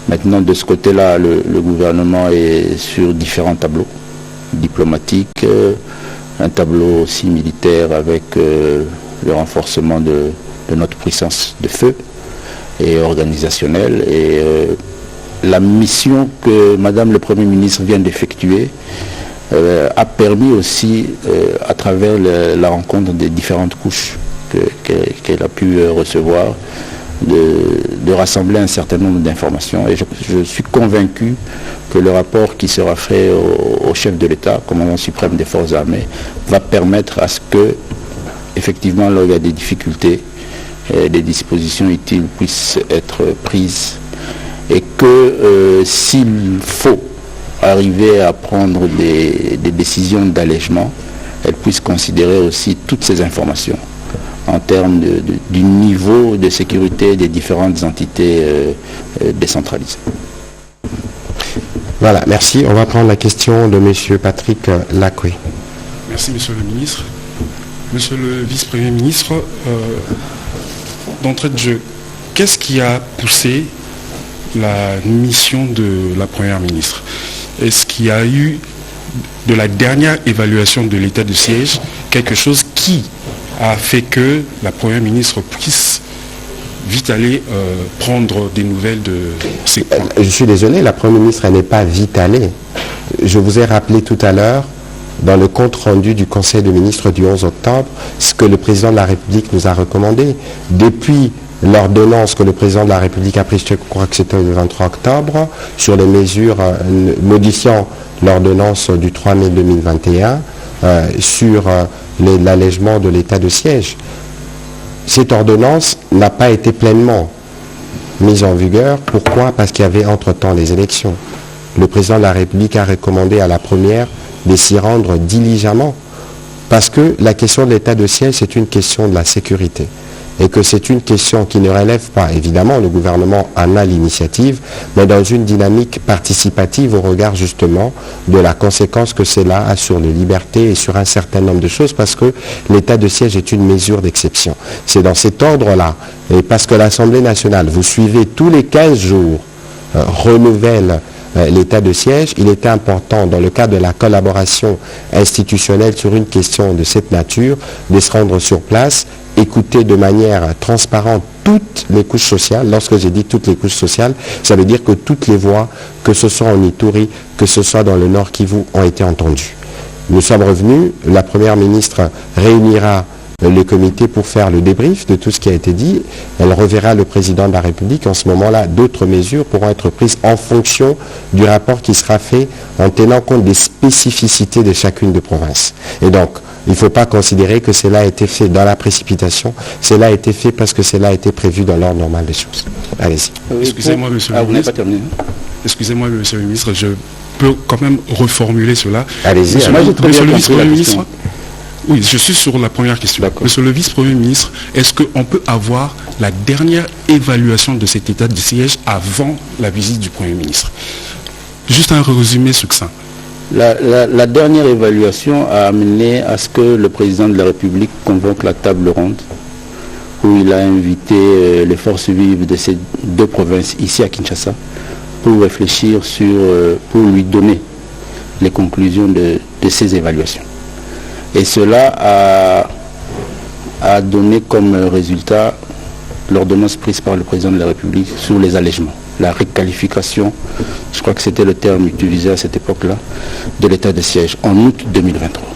Maintenant, de ce côté-là, le gouvernement est sur différents tableaux diplomatiques, un tableau aussi militaire avec le renforcement de notre puissance de feu et organisationnelle. Et la mission que Madame le Premier ministre vient d'effectuer a permis aussi, à travers la rencontre des différentes couches qu'elle a pu recevoir, de rassembler un certain nombre d'informations. Et je suis convaincu que le rapport qui sera fait au chef de l'État, commandant suprême des forces armées, va permettre à ce que, effectivement, là où il y a des difficultés, des dispositions utiles puissent être prises, et que s'il faut arriver à prendre des décisions d'allègement, elles puissent considérer aussi toutes ces informations en termes du niveau de sécurité des différentes entités décentralisées. Voilà, merci. On va prendre la question de M. Patrick Lacoué. Merci, Monsieur le ministre. Monsieur le vice-premier ministre, d'entrée de jeu, qu'est-ce qui a poussé la mission de la Première ministre? Est-ce qu'il y a eu, de la dernière évaluation de l'état de siège, quelque chose qui a fait que la Première ministre puisse vite aller prendre des nouvelles de ces points? Je suis désolé, la Première ministre n'est pas vite allée. Je vous ai rappelé tout à l'heure, dans le compte rendu du Conseil des ministres du 11 octobre, ce que le président de la République nous a recommandé. Depuis l'ordonnance que le président de la République a prise, je crois que c'était le 23 octobre, sur les mesures modifiant l'ordonnance du 3 mai 2021 sur l'allègement de l'état de siège. Cette ordonnance n'a pas été pleinement mise en vigueur. Pourquoi? Parce qu'il y avait entre-temps les élections. Le président de la République a recommandé à la première de s'y rendre diligemment. Parce que la question de l'état de siège, c'est une question de la sécurité. Et que c'est une question qui ne relève pas, évidemment, le gouvernement en a l'initiative, mais dans une dynamique participative au regard justement de la conséquence que cela a sur les libertés et sur un certain nombre de choses, parce que l'état de siège est une mesure d'exception. C'est dans cet ordre-là, et parce que l'Assemblée nationale, vous suivez tous les 15 jours, renouvelle l'état de siège, il était important, dans le cadre de la collaboration institutionnelle sur une question de cette nature, de se rendre sur place, écouter de manière transparente toutes les couches sociales. Lorsque j'ai dit toutes les couches sociales, ça veut dire que toutes les voix, que ce soit en Ituri, que ce soit dans le Nord Kivu, ont été entendues. Nous sommes revenus, la Première ministre réunira le comité pour faire le débrief de tout ce qui a été dit. Elle reverra le président de la République. En ce moment-là, d'autres mesures pourront être prises en fonction du rapport qui sera fait en tenant compte des spécificités de chacune des provinces. Et donc, il ne faut pas considérer que cela a été fait dans la précipitation. Cela a été fait parce que cela a été prévu dans l'ordre normal des choses. Allez-y. Excusez-moi, monsieur le ministre. Excusez-moi, monsieur le ministre, je peux quand même reformuler cela. Allez-y. Monsieur le vice-premier ministre. Oui, je suis sur la première question. Monsieur le vice-premier ministre, est-ce qu'on peut avoir la dernière évaluation de cet état de siège avant la visite du Premier ministre? Juste un résumé succinct. La dernière évaluation a amené à ce que le président de la République convoque la table ronde où il a invité les forces vives de ces 2 provinces ici à Kinshasa pour réfléchir pour lui donner les conclusions de ces évaluations. Et cela a donné comme résultat l'ordonnance prise par le président de la République sur les allègements, la requalification, je crois que c'était le terme utilisé à cette époque-là, de l'état de siège en août 2023.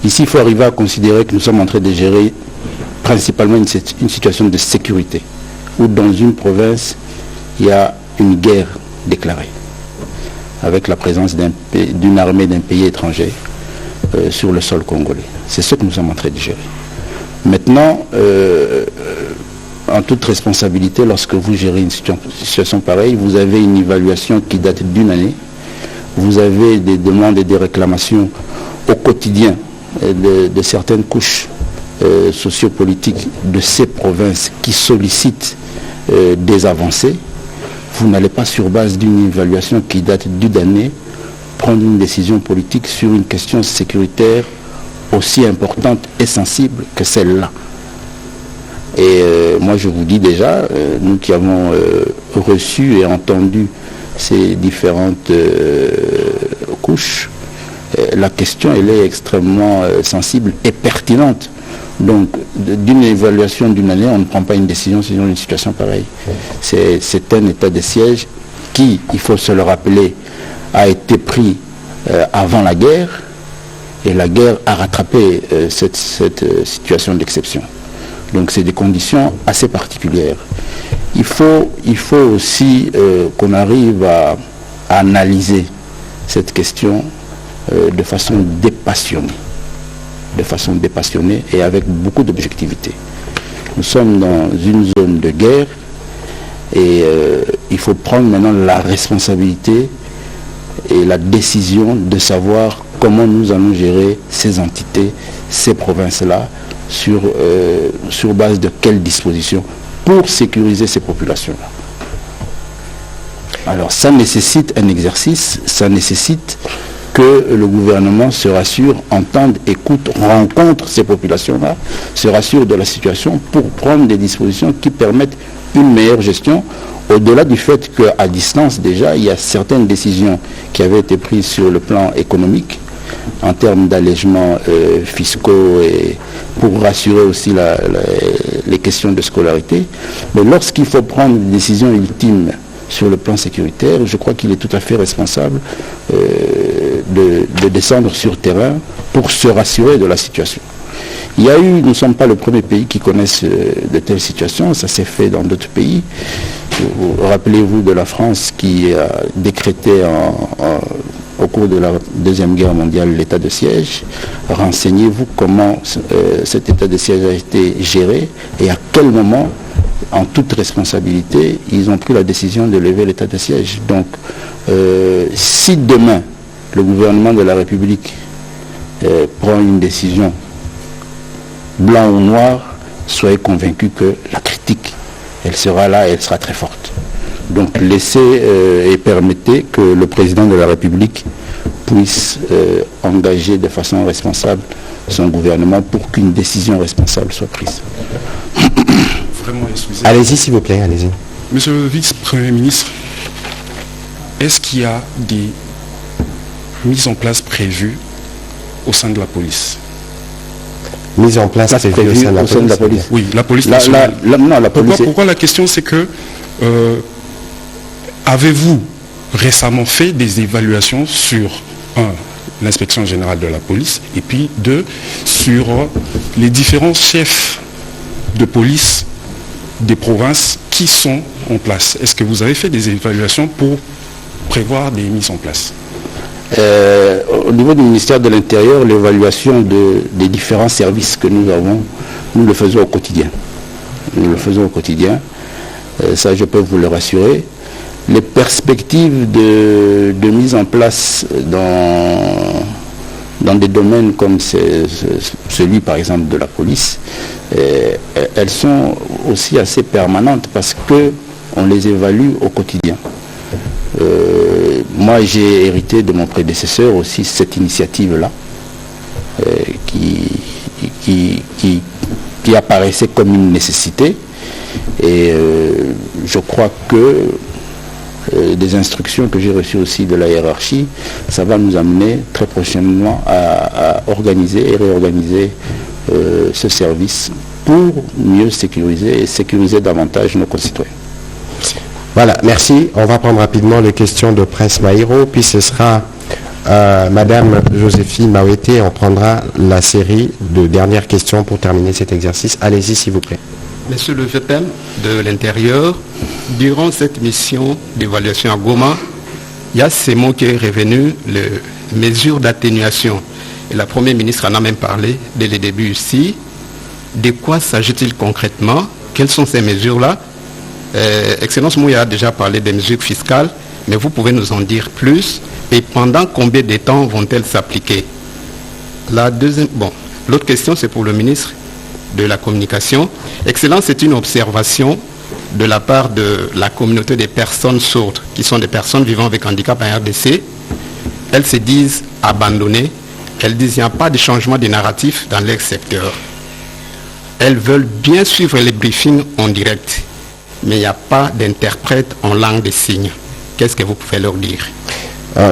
Ici, il faut arriver à considérer que nous sommes en train de gérer principalement une situation de sécurité, où dans une province, il y a une guerre déclarée, avec la présence d'une armée d'un pays étranger sur le sol congolais. C'est ce que nous sommes en train de gérer. Maintenant, en toute responsabilité, lorsque vous gérez une situation pareille, vous avez une évaluation qui date d'une année, vous avez des demandes et des réclamations au quotidien de certaines couches sociopolitiques de ces provinces qui sollicitent des avancées. Vous n'allez pas, sur base d'une évaluation qui date d'une année, prendre une décision politique sur une question sécuritaire aussi importante et sensible que celle-là. Et moi je vous dis déjà, nous qui avons reçu et entendu ces différentes couches, la question elle est extrêmement sensible et pertinente. Donc d'une évaluation d'une année, on ne prend pas une décision sur une situation pareille. C'est un état de siège qui, il faut se le rappeler, a été pris avant la guerre, et la guerre a rattrapé cette situation d'exception. Donc c'est des conditions assez particulières. Il faut aussi qu'on arrive à analyser cette question de façon dépassionnée. Et avec beaucoup d'objectivité. Nous sommes dans une zone de guerre et il faut prendre maintenant la responsabilité et la décision de savoir comment nous allons gérer ces entités, ces provinces-là, sur base de quelles dispositions pour sécuriser ces populations-là. Alors ça nécessite un exercice, ça nécessite que le gouvernement se rassure, entende, écoute, rencontre ces populations-là, se rassure de la situation pour prendre des dispositions qui permettent une meilleure gestion, au-delà du fait qu'à distance déjà, il y a certaines décisions qui avaient été prises sur le plan économique, en termes d'allègements fiscaux et pour rassurer aussi les questions de scolarité. Mais lorsqu'il faut prendre une décision ultime sur le plan sécuritaire, je crois qu'il est tout à fait responsable de descendre sur terrain pour se rassurer de la situation. Il y a eu, nous ne sommes pas le premier pays qui connaisse de telles situations, ça s'est fait dans d'autres pays. Rappelez-vous de la France qui a décrété au cours de la Deuxième Guerre mondiale l'état de siège. Renseignez-vous comment cet état de siège a été géré et à quel moment, en toute responsabilité, ils ont pris la décision de lever l'état de siège. Donc, si demain, le gouvernement de la République prend une décision, blanc ou noir, soyez convaincus que la critique, elle sera là et elle sera très forte. Donc, laissez et permettez que le président de la République puisse engager de façon responsable son gouvernement pour qu'une décision responsable soit prise. Allez-y, s'il vous plaît, allez-y. Monsieur le vice-premier ministre, est-ce qu'il y a des mises en place prévues au sein de la police? Mise en place prévue au sein de la police. Oui, la police nationale. La police. Pourquoi la question, c'est que avez-vous récemment fait des évaluations sur l'inspection générale de la police et puis sur les différents chefs de police des provinces qui sont en place? Est-ce que vous avez fait des évaluations pour prévoir des mises en place? Au niveau du ministère de l'Intérieur, l'évaluation des différents services que nous avons, nous le faisons au quotidien. Ça, je peux vous le rassurer. Les perspectives de mise en place dans des domaines comme celui, par exemple, de la police, elles sont aussi assez permanentes parce qu'on les évalue au quotidien. Moi, j'ai hérité de mon prédécesseur aussi cette initiative-là qui apparaissait comme une nécessité. Et je crois que des instructions que j'ai reçues aussi de la hiérarchie, ça va nous amener très prochainement à organiser et réorganiser ce service pour mieux sécuriser et sécuriser davantage nos concitoyens. Voilà, merci. On va prendre rapidement les questions de Prince Maïro, puis ce sera Madame Joséphine Mawete, on prendra la série de dernières questions pour terminer cet exercice. Allez-y, s'il vous plaît. Monsieur le VPM de l'Intérieur, durant cette mission d'évaluation à Goma, il y a ces mots qui est revenu, les mesures d'atténuation. Et la Première ministre en a même parlé dès le début ici. De quoi s'agit-il concrètement? Quelles sont ces mesures-là? Excellence Mouya a déjà parlé des mesures fiscales, mais vous pouvez nous en dire plus. Et pendant combien de temps vont-elles s'appliquer? L'autre question, c'est pour le ministre de la Communication. Excellence, c'est une observation de la part de la communauté des personnes sourdes, qui sont des personnes vivant avec handicap en RDC. Elles se disent abandonnées. Elles disent qu'il n'y a pas de changement de narratif dans leur secteur. Elles veulent bien suivre les briefings en direct, mais il n'y a pas d'interprète en langue des signes. Qu'est-ce que vous pouvez leur dire?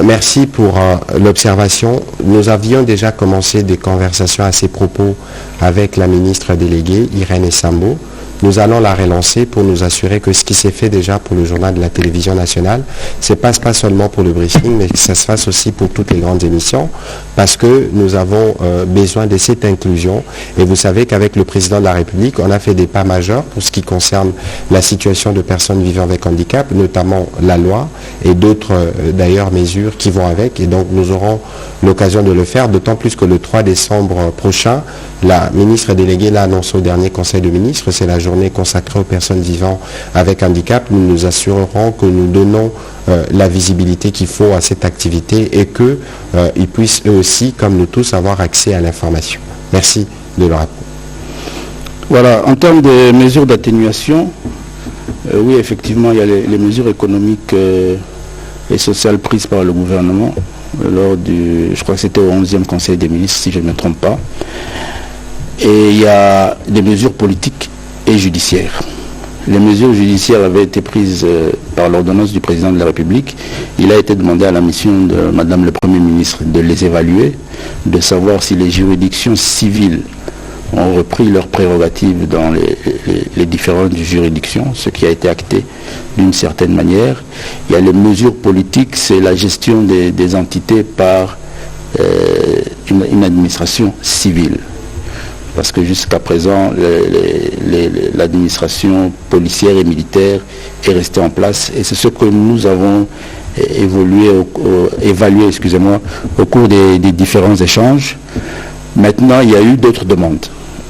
Merci pour l'observation. Nous avions déjà commencé des conversations à ces propos avec la ministre déléguée, Irène Sambo. Nous allons la relancer pour nous assurer que ce qui s'est fait déjà pour le journal de la télévision nationale, ce ne passe pas seulement pour le briefing, mais que ça se fasse aussi pour toutes les grandes émissions, parce que nous avons besoin de cette inclusion. Et vous savez qu'avec le président de la République, on a fait des pas majeurs pour ce qui concerne la situation de personnes vivant avec handicap, notamment la loi et d'autres d'ailleurs mesures qui vont avec. Et donc nous aurons l'occasion de le faire, d'autant plus que le 3 décembre prochain, la ministre déléguée l'a annoncé au dernier Conseil de ministres, c'est la journée consacrée aux personnes vivant avec handicap. Nous nous assurerons que nous donnons la visibilité qu'il faut à cette activité et qu'ils puissent eux aussi, comme nous tous, avoir accès à l'information. Merci de le rappeler. Voilà, en termes de mesures d'atténuation, oui, effectivement, il y a les mesures économiques et sociales prises par le gouvernement lors du, je crois que c'était au 11e Conseil des ministres, si je ne me trompe pas. Et il y a des mesures politiques et judiciaires. Les mesures judiciaires avaient été prises par l'ordonnance du président de la République. Il a été demandé à la mission de Madame le Premier ministre de les évaluer, de savoir si les juridictions civiles ont repris leurs prérogatives dans les différentes juridictions, ce qui a été acté d'une certaine manière. Il y a les mesures politiques, c'est la gestion des entités par une administration civile. Parce que jusqu'à présent, l'administration policière et militaire est restée en place. Et c'est ce que nous avons évalué au cours des différents échanges. Maintenant, il y a eu d'autres demandes.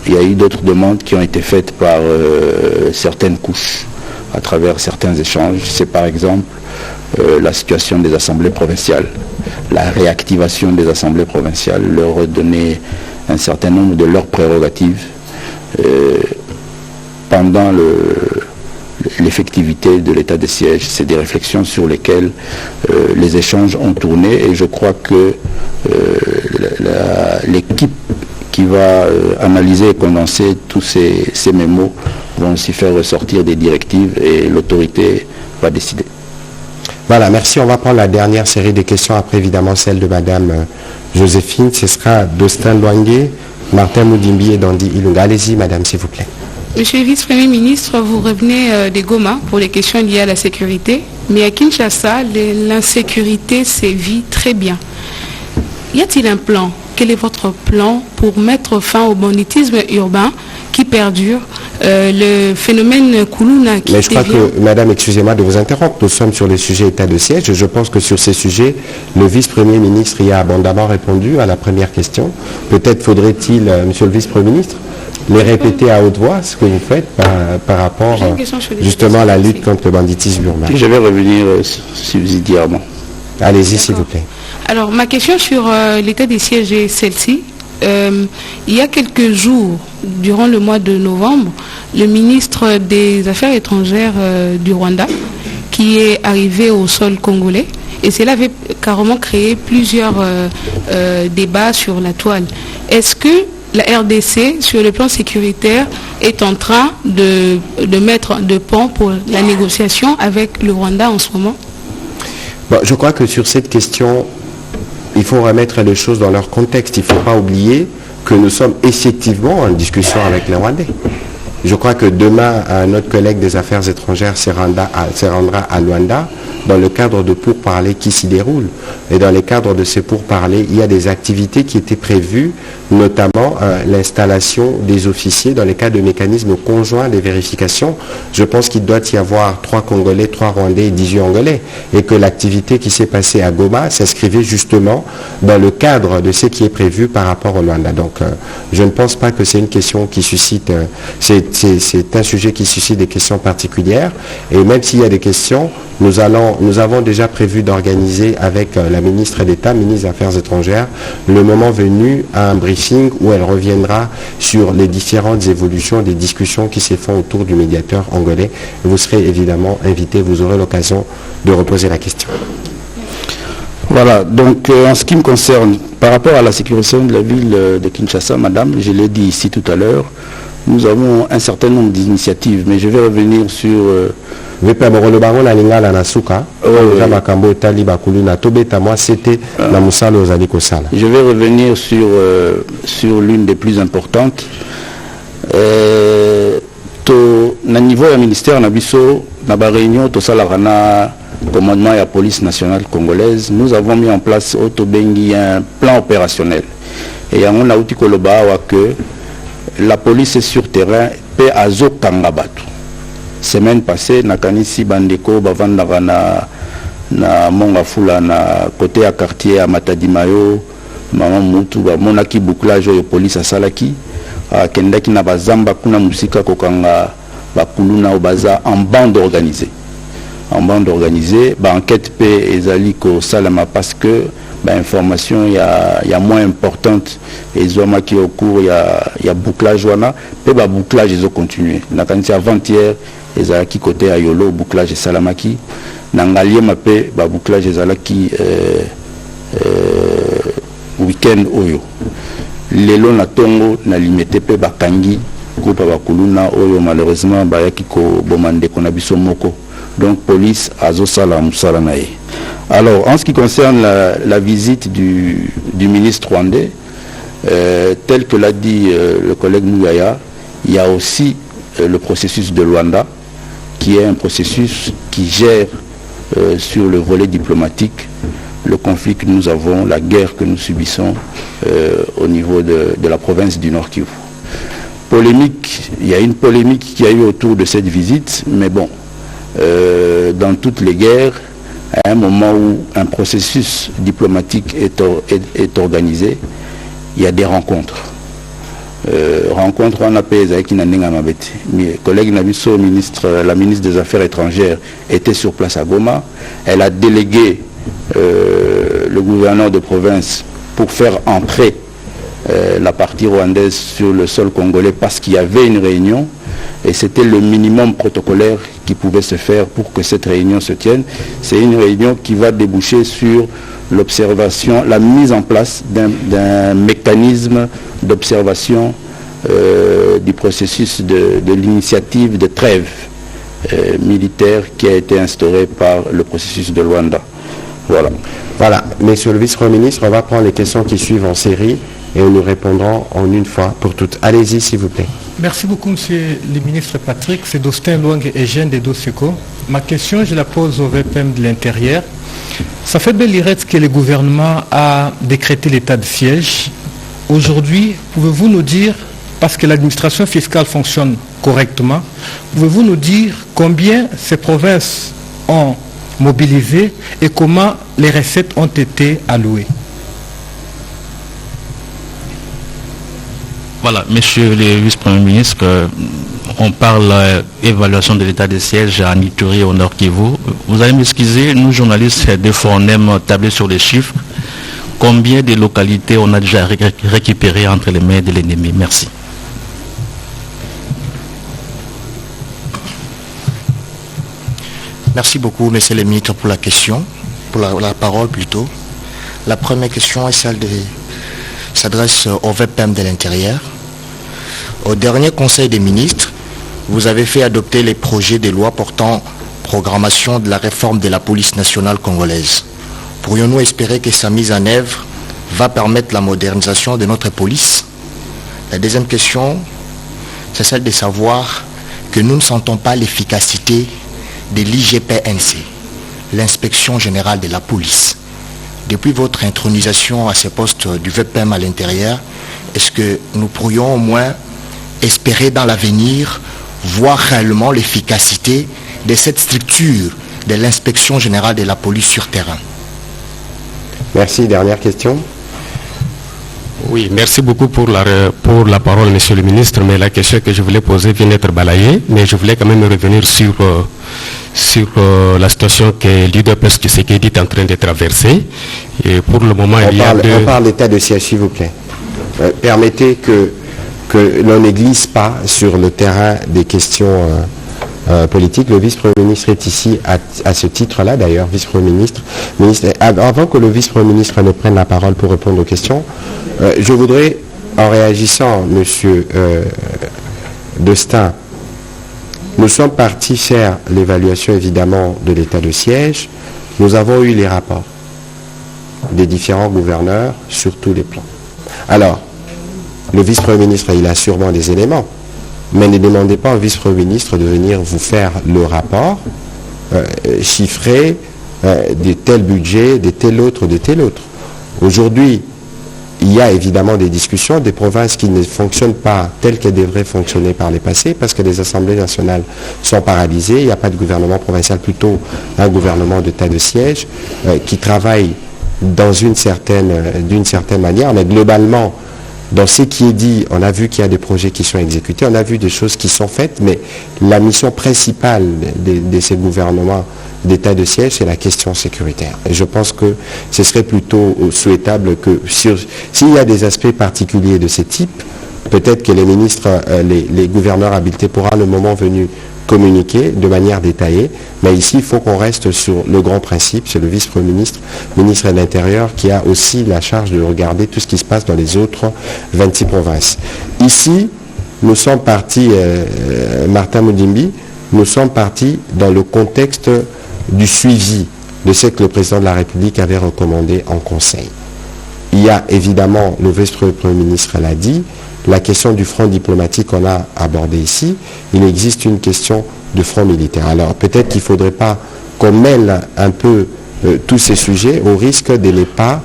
Il y a eu d'autres demandes qui ont été faites par certaines couches à travers certains échanges. C'est par exemple la situation des assemblées provinciales, la réactivation des assemblées provinciales, leur redonner un certain nombre de leurs prérogatives pendant l'effectivité de l'état de siège. C'est des réflexions sur lesquelles les échanges ont tourné et je crois que l'équipe qui va analyser et condenser tous ces mémos vont aussi faire ressortir des directives et l'autorité va décider. Voilà, merci. On va prendre la dernière série de questions, après évidemment celle de Madame Joséphine. Ce sera Dostin Loangue, Martin Moudimbi et Dandy Ilunga. Allez-y, Madame, s'il vous plaît. Monsieur le vice-premier ministre, vous revenez de Goma pour les questions liées à la sécurité. Mais à Kinshasa, l'insécurité sévit très bien. Y a-t-il un plan? Quel est votre plan pour mettre fin au banditisme urbain qui perdure, le phénomène Koulouna qui Mais je crois que, Madame, excusez-moi de vous interrompre, nous sommes sur le sujet état de siège. Je pense que sur ces sujets, le vice-premier ministre y a abondamment répondu à la première question. Peut-être faudrait-il, Monsieur le vice-premier ministre, les répéter à haute voix, ce que vous faites par rapport justement à la lutte contre le banditisme urbain. Je vais revenir subsidiairement. Allez-y, s'il vous plaît. Alors, ma question sur l'état des sièges est celle-ci. Il y a quelques jours, durant le mois de novembre, le ministre des Affaires étrangères du Rwanda, qui est arrivé au sol congolais, et cela avait carrément créé plusieurs débats sur la toile. Est-ce que la RDC, sur le plan sécuritaire, est en train de mettre de pont pour la négociation avec le Rwanda en ce moment? Bon, je crois que sur cette question, il faut remettre les choses dans leur contexte. Il ne faut pas oublier que nous sommes effectivement en discussion avec les Rwandais. Je crois que demain, notre collègue des Affaires étrangères se rendra à Luanda dans le cadre de pourparlers qui s'y déroulent. Et dans le cadre de ces pourparlers, il y a des activités qui étaient prévues, notamment l'installation des officiers dans le cadre de mécanismes conjoints de vérification. Je pense qu'il doit y avoir 3 Congolais, 3 Rwandais et 18 Angolais. Et que l'activité qui s'est passée à Goma s'inscrivait justement dans le cadre de ce qui est prévu par rapport au Luanda. Donc je ne pense pas que c'est une question qui suscite, c'est un sujet qui suscite des questions particulières. Et même s'il y a des questions, nous avons déjà prévu d'organiser avec la ministre d'État, ministre des Affaires étrangères, le moment venu à un briefing où elle reviendra sur les différentes évolutions des discussions qui se font autour du médiateur angolais. Vous serez évidemment invité, vous aurez l'occasion de reposer la question. Voilà, donc en ce qui me concerne, par rapport à la sécurisation de la ville de Kinshasa, madame, je l'ai dit ici tout à l'heure, nous avons un certain nombre d'initiatives, mais je vais revenir sur... Je vais revenir sur l'une des plus importantes. Na niveau du ministère Nabiso, na ba réunion to salarana commandement de la police nationale congolaise, nous avons mis en place un plan opérationnel. Et on a outil que la police est sur terrain pe azo kangabatu. Semaine passée, nakanisi bandeko bavandaka na Mongafula na côté à quartier à Matadimayo, maman mutu ba monaki bouclage de police à Salaki, kendaki na bazamba kuna musika kokanga bakuluna obaza en bande organisée. En bande organisée, enquête pe ezali ko salama parce que information il y a moins importante et zoma qui au cours il y a bouclage wana pe bouclage ils ont continué. Nakanisi avant-hier ezalaki côté à Yolo bouclage salamaki nangalie mape bouclage ezalaki week-end oyo lelo na tongo na limité pe bakangi groupe bakuluna oyo malheureusement bayaki ko bomande kona biso moko. Donc police azosala musala nae. Alors en ce qui concerne la visite du ministre rwandais, tel que l'a dit le collègue Mouyaya, il y a aussi le processus de Luanda qui est un processus qui gère sur le volet diplomatique le conflit que nous avons, la guerre que nous subissons au niveau de la province du Nord Kivu. Polémique, il y a une polémique qui a eu autour de cette visite, mais bon, dans toutes les guerres, à un moment où un processus diplomatique est organisé, il y a des rencontres. Rencontre on appelle avec mes collègues Nabiso, la ministre des Affaires étrangères était sur place à Goma. Elle a délégué le gouverneur de province pour faire entrer la partie rwandaise sur le sol congolais parce qu'il y avait une réunion et c'était le minimum protocolaire qui pouvait se faire pour que cette réunion se tienne. C'est une réunion qui va déboucher sur l'observation, la mise en place d'un mécanisme d'observation du processus de l'initiative de trêve militaire qui a été instauré par le processus de Luanda. Voilà. Voilà, Monsieur le Vice-Premier ministre, on va prendre les questions qui suivent en série et nous répondrons en une fois pour toutes. Allez-y, s'il vous plaît. Merci beaucoup, Monsieur le ministre Patrick. C'est Dostin Luang et Jeanne de Doseko. Ma question, je la pose au VPM de l'Intérieur. Ça fait belle lurette que le gouvernement a décrété l'état de siège. Aujourd'hui, pouvez-vous nous dire, parce que l'administration fiscale fonctionne correctement, pouvez-vous nous dire combien ces provinces ont mobilisé et comment les recettes ont été allouées? Voilà, Monsieur le Vice-Premier ministre, on parle d'évaluation de l'état de siège à Ituri au Nord Kivu. Vous allez m'excuser, nous journalistes, des fois on aime tabler sur les chiffres. Combien de localités on a déjà récupérées entre les mains de l'ennemi? Merci. Merci beaucoup, Monsieur le ministre, pour la question, pour la parole plutôt. La première question est celle s'adresse au VPM de l'Intérieur. Au dernier Conseil des ministres, vous avez fait adopter les projets de loi portant programmation de la réforme de la police nationale congolaise. Pourrions-nous espérer que sa mise en œuvre va permettre la modernisation de notre police? La deuxième question c'est celle de savoir que nous ne sentons pas l'efficacité de l'IGPNC, l'inspection générale de la police. Depuis votre intronisation à ce poste du VPM à l'intérieur, est-ce que nous pourrions au moins espérer dans l'avenir voir réellement l'efficacité de cette structure de l'inspection générale de la police sur terrain? Merci. Dernière question. Oui, merci beaucoup pour la parole, monsieur le ministre, mais la question que je voulais poser vient d'être balayée, mais je voulais quand même revenir sur la situation que l'UDPS Tshisekedi est en train de traverser. Et pour le moment, on parle d'état de siège, s'il vous plaît. Permettez que l'on ne glisse pas sur le terrain des questions politique. Le vice-premier ministre est ici à ce titre-là, d'ailleurs, vice-premier ministre. Avant que le vice-premier ministre ne prenne la parole pour répondre aux questions, je voudrais, en réagissant, monsieur Destin, nous sommes partis faire l'évaluation, évidemment, de l'état de siège. Nous avons eu les rapports des différents gouverneurs sur tous les plans. Alors, le vice-premier ministre, il a sûrement des éléments. Mais ne demandez pas au vice-premier ministre de venir vous faire le rapport chiffré de tel budget, de tel autre, de tel autre. Aujourd'hui, il y a évidemment des discussions, des provinces qui ne fonctionnent pas telles qu'elles devraient fonctionner par les passés, parce que les assemblées nationales sont paralysées, il n'y a pas de gouvernement provincial, plutôt un gouvernement d'état de siège qui travaille d'une certaine manière, mais globalement, dans ce qui est dit, on a vu qu'il y a des projets qui sont exécutés, on a vu des choses qui sont faites, mais la mission principale de ces gouvernements d'état de siège, c'est la question sécuritaire. Et je pense que ce serait plutôt souhaitable que, s'il y a des aspects particuliers de ce type, peut-être que les ministres, les gouverneurs habilités pourront, le moment venu, communiquer de manière détaillée, mais ici il faut qu'on reste sur le grand principe, c'est le vice-premier ministre, ministre de l'Intérieur, qui a aussi la charge de regarder tout ce qui se passe dans les autres 26 provinces. Ici, nous sommes partis, Martin Moudimbi, nous sommes partis dans le contexte du suivi de ce que le président de la République avait recommandé en Conseil. Il y a évidemment, le vice-premier ministre l'a dit, la question du front diplomatique qu'on a abordé ici, il existe une question de front militaire. Alors peut-être qu'il ne faudrait pas qu'on mêle un peu tous ces sujets au risque de ne pas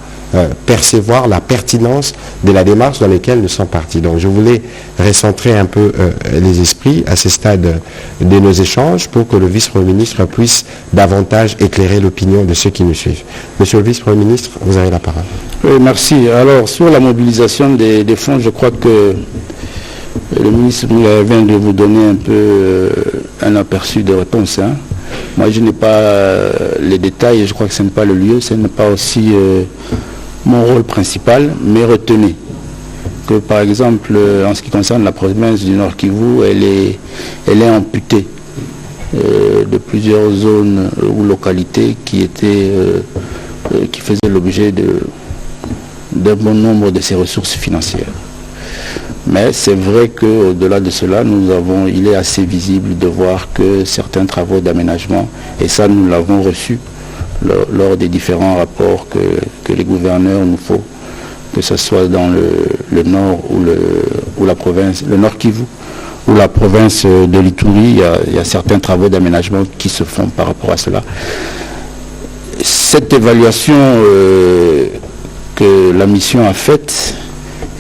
percevoir la pertinence de la démarche dans laquelle nous sommes partis. Donc je voulais recentrer un peu les esprits à ce stade de nos échanges pour que le vice-premier ministre puisse davantage éclairer l'opinion de ceux qui nous suivent. Monsieur le vice-premier ministre, vous avez la parole. Oui, merci. Alors sur la mobilisation des fonds, je crois que le ministre vient de vous donner un peu un aperçu de réponse. Moi je n'ai pas les détails et je crois que ce n'est pas le lieu, ce n'est pas aussi mon rôle principal, mais retenez que par exemple en ce qui concerne la province du Nord Kivu, elle est amputée de plusieurs zones ou localités qui faisaient l'objet d'un bon nombre de ses ressources financières. Mais c'est vrai qu'au-delà de cela, il est assez visible de voir que certains travaux d'aménagement, et ça nous l'avons reçu lors des différents rapports que les gouverneurs nous font, que ce soit dans le nord ou la province, le nord Kivu, ou la province de l'Ituri, il y a certains travaux d'aménagement qui se font par rapport à cela. Cette évaluation que la mission a faite,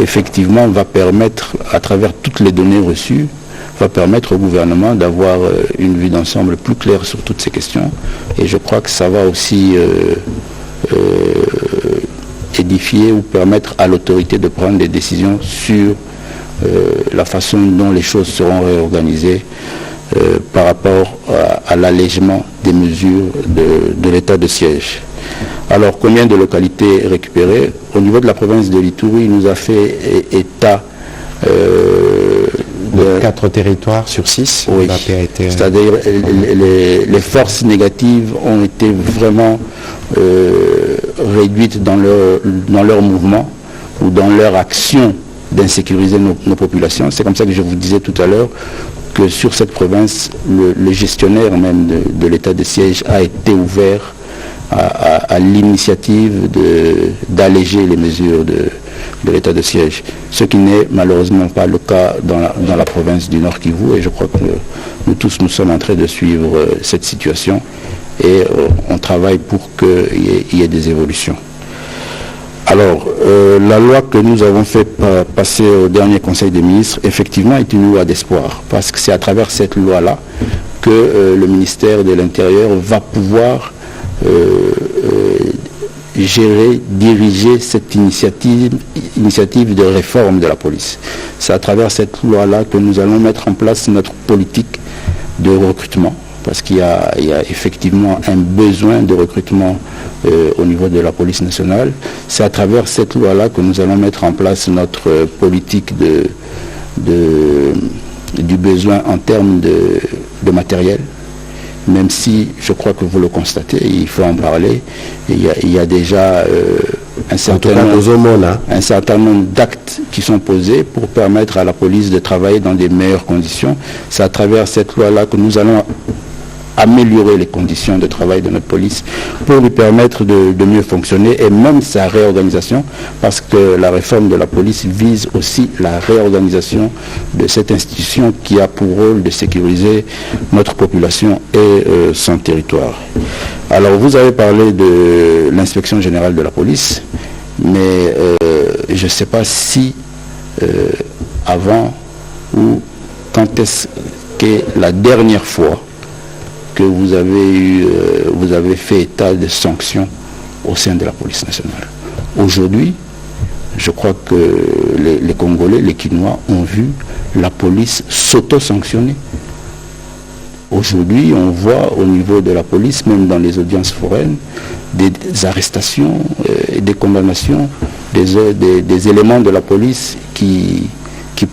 effectivement, va permettre, à travers toutes les données reçues, va permettre au gouvernement d'avoir une vue d'ensemble plus claire sur toutes ces questions. Et je crois que ça va aussi édifier ou permettre à l'autorité de prendre des décisions sur la façon dont les choses seront réorganisées par rapport à l'allègement des mesures de l'état de siège. Alors, combien de localités récupérées? Au niveau de la province de l'Ituri, il nous a fait état de 4 territoires sur 6. Oui, c'est-à-dire les forces négatives ont été vraiment réduites dans leur mouvement ou dans leur action d'insécuriser nos populations. C'est comme ça que je vous disais tout à l'heure que sur cette province, le gestionnaire même de l'état de siège a été ouvert à l'initiative d'alléger les mesures l'état de siège. Ce qui n'est malheureusement pas le cas dans la province du Nord Kivu, et je crois que nous tous nous sommes en train de suivre cette situation et on travaille pour qu'il y ait des évolutions. Alors, la loi que nous avons fait passer au dernier Conseil des ministres, effectivement, est une loi d'espoir, parce que c'est à travers cette loi-là que le ministère de l'Intérieur va pouvoir gérer, diriger cette initiative de réforme de la police. C'est à travers cette loi-là que nous allons mettre en place notre politique de recrutement, parce qu'il y a effectivement un besoin de recrutement au niveau de la police nationale. C'est à travers cette loi-là que nous allons mettre en place notre politique du besoin en termes de matériel, même si je crois que vous le constatez, il faut en parler. Il y a déjà un certain nombre d'actes qui sont posés pour permettre à la police de travailler dans des meilleures conditions. C'est à travers cette loi-là que nous allons améliorer les conditions de travail de notre police pour lui permettre de mieux fonctionner, et même sa réorganisation, parce que la réforme de la police vise aussi la réorganisation de cette institution qui a pour rôle de sécuriser notre population et son territoire. Alors vous avez parlé de l'inspection générale de la police, mais je ne sais pas si avant ou quand est-ce que la dernière fois que vous avez fait état de sanctions au sein de la police nationale. Aujourd'hui, je crois que les Congolais, les Kinois ont vu la police s'auto-sanctionner. Aujourd'hui, on voit au niveau de la police, même dans les audiences foraines, des arrestations et des condamnations des éléments de la police qui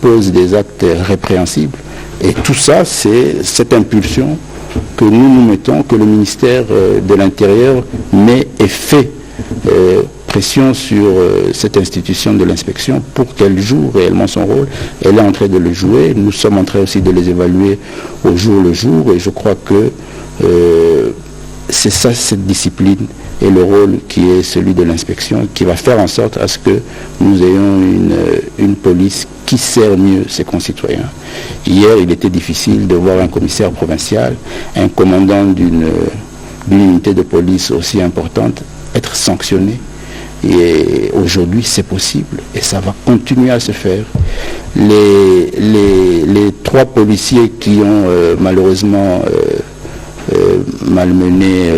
posent des actes répréhensibles. Et tout ça, c'est cette impulsion que nous mettons, que le ministère de l'Intérieur met et fait pression sur cette institution de l'inspection pour qu'elle joue réellement son rôle. Elle est en train de le jouer. Nous sommes en train aussi de les évaluer au jour le jour, et je crois que c'est ça, cette discipline et le rôle qui est celui de l'inspection, qui va faire en sorte à ce que nous ayons une police qui sert mieux ses concitoyens. Hier, il était difficile de voir un commissaire provincial, un commandant d'une unité de police aussi importante, être sanctionné. Et aujourd'hui, c'est possible et ça va continuer à se faire. Les 3 policiers qui ont malheureusement malmené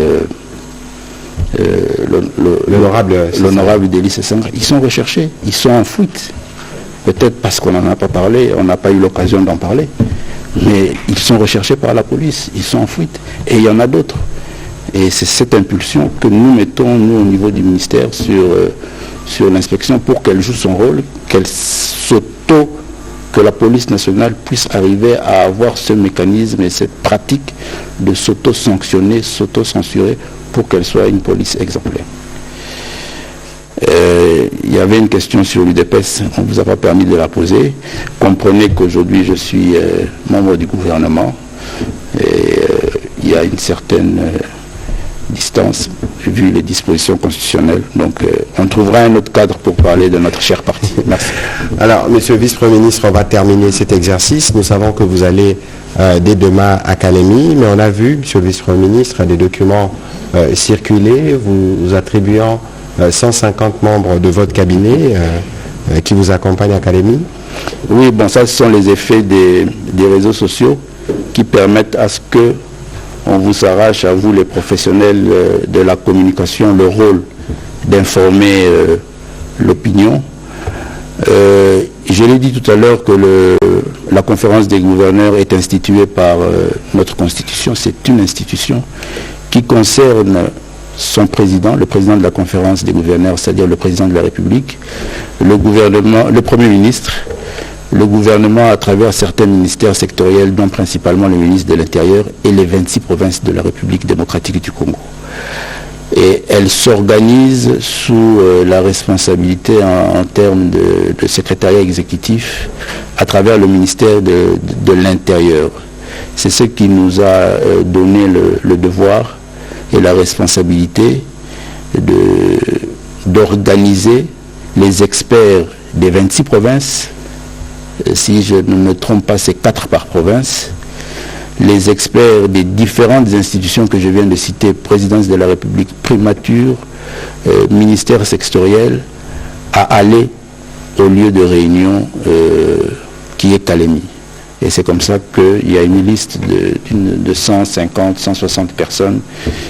l'honorable Délice Sangha, ils sont recherchés, ils sont en fuite. Peut-être parce qu'on n'en a pas parlé, on n'a pas eu l'occasion d'en parler. Mais ils sont recherchés par la police, ils sont en fuite. Et il y en a d'autres. Et c'est cette impulsion que nous mettons, nous, au niveau du ministère, sur l'inspection, pour qu'elle joue son rôle, que la police nationale puisse arriver à avoir ce mécanisme et cette pratique de s'auto-sanctionner, s'auto-censurer, pour qu'elle soit une police exemplaire. Il y avait une question sur l'UDPS, on ne vous a pas permis de la poser. Comprenez qu'aujourd'hui je suis membre du gouvernement et il y a une certaine distance vu les dispositions constitutionnelles. Donc on trouvera un autre cadre pour parler de notre cher parti. Merci. Alors, Monsieur le Vice-Premier ministre, on va terminer cet exercice. Nous savons que vous allez dès demain à Kalemi, mais on a vu, Monsieur le Vice-Premier ministre, des documents circuler, vous attribuant 150 membres de votre cabinet qui vous accompagnent à Kalemi. Oui, bon, ça ce sont les effets des réseaux sociaux qui permettent à ce que on vous arrache, à vous les professionnels de la communication, le rôle d'informer l'opinion. Je l'ai dit tout à l'heure que la conférence des gouverneurs est instituée par notre constitution. C'est une institution qui concerne son président, le président de la conférence des gouverneurs, c'est-à-dire le président de la République, le gouvernement, le Premier ministre, le gouvernement à travers certains ministères sectoriels, dont principalement le ministre de l'Intérieur et les 26 provinces de la République démocratique du Congo. Et elle s'organise sous la responsabilité en termes de secrétariat exécutif à travers le ministère de l'Intérieur. C'est ce qui nous a donné le devoir et la responsabilité d'organiser les experts des 26 provinces, si je ne me trompe pas, c'est 4 par province, les experts des différentes institutions que je viens de citer, présidence de la République, primature, ministère sectoriel, à aller au lieu de réunion qui est Kalemi. Et c'est comme ça qu'il y a une liste de 150, 160 personnes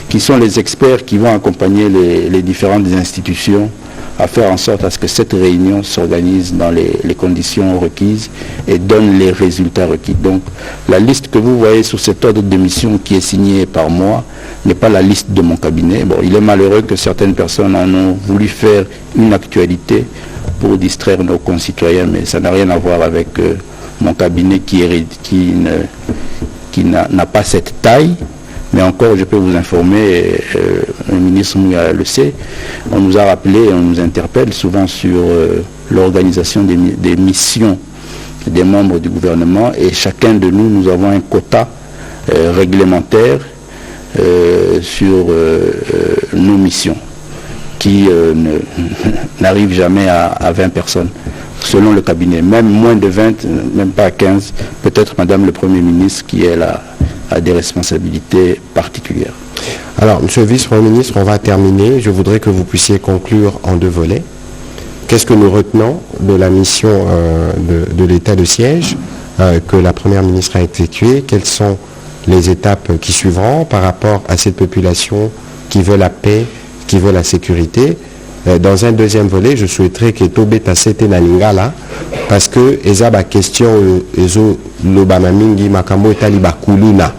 qui sont les experts qui vont accompagner les différentes institutions à faire en sorte à ce que cette réunion s'organise dans les conditions requises et donne les résultats requis. Donc la liste que vous voyez sur cet ordre de mission qui est signé par moi n'est pas la liste de mon cabinet. Bon, il est malheureux que certaines personnes en ont voulu faire une actualité pour distraire nos concitoyens, mais ça n'a rien à voir avec mon cabinet qui n'a pas cette taille. Mais encore, je peux vous informer, le ministre Mouya le sait, on nous a rappelé, on nous interpelle souvent sur l'organisation des missions des membres du gouvernement, et chacun de nous, nous avons un quota réglementaire sur nos missions qui n'arrive jamais à 20 personnes. Selon le cabinet, même moins de 20, même pas à 15, peut-être Madame le Premier ministre qui est là a des responsabilités particulières. Alors, Monsieur le Vice-Premier ministre, on va terminer. Je voudrais que vous puissiez conclure en 2 volets. Qu'est-ce que nous retenons de la mission de l'état de siège que la Première ministre a effectuée? Quelles sont les étapes qui suivront par rapport à cette population qui veut la paix, qui veut la sécurité? Dans un deuxième volet, je souhaiterais que Tobeta Sete Nalingala, parce que eza ba question ezo lobana mingi makambo etali bakuluna.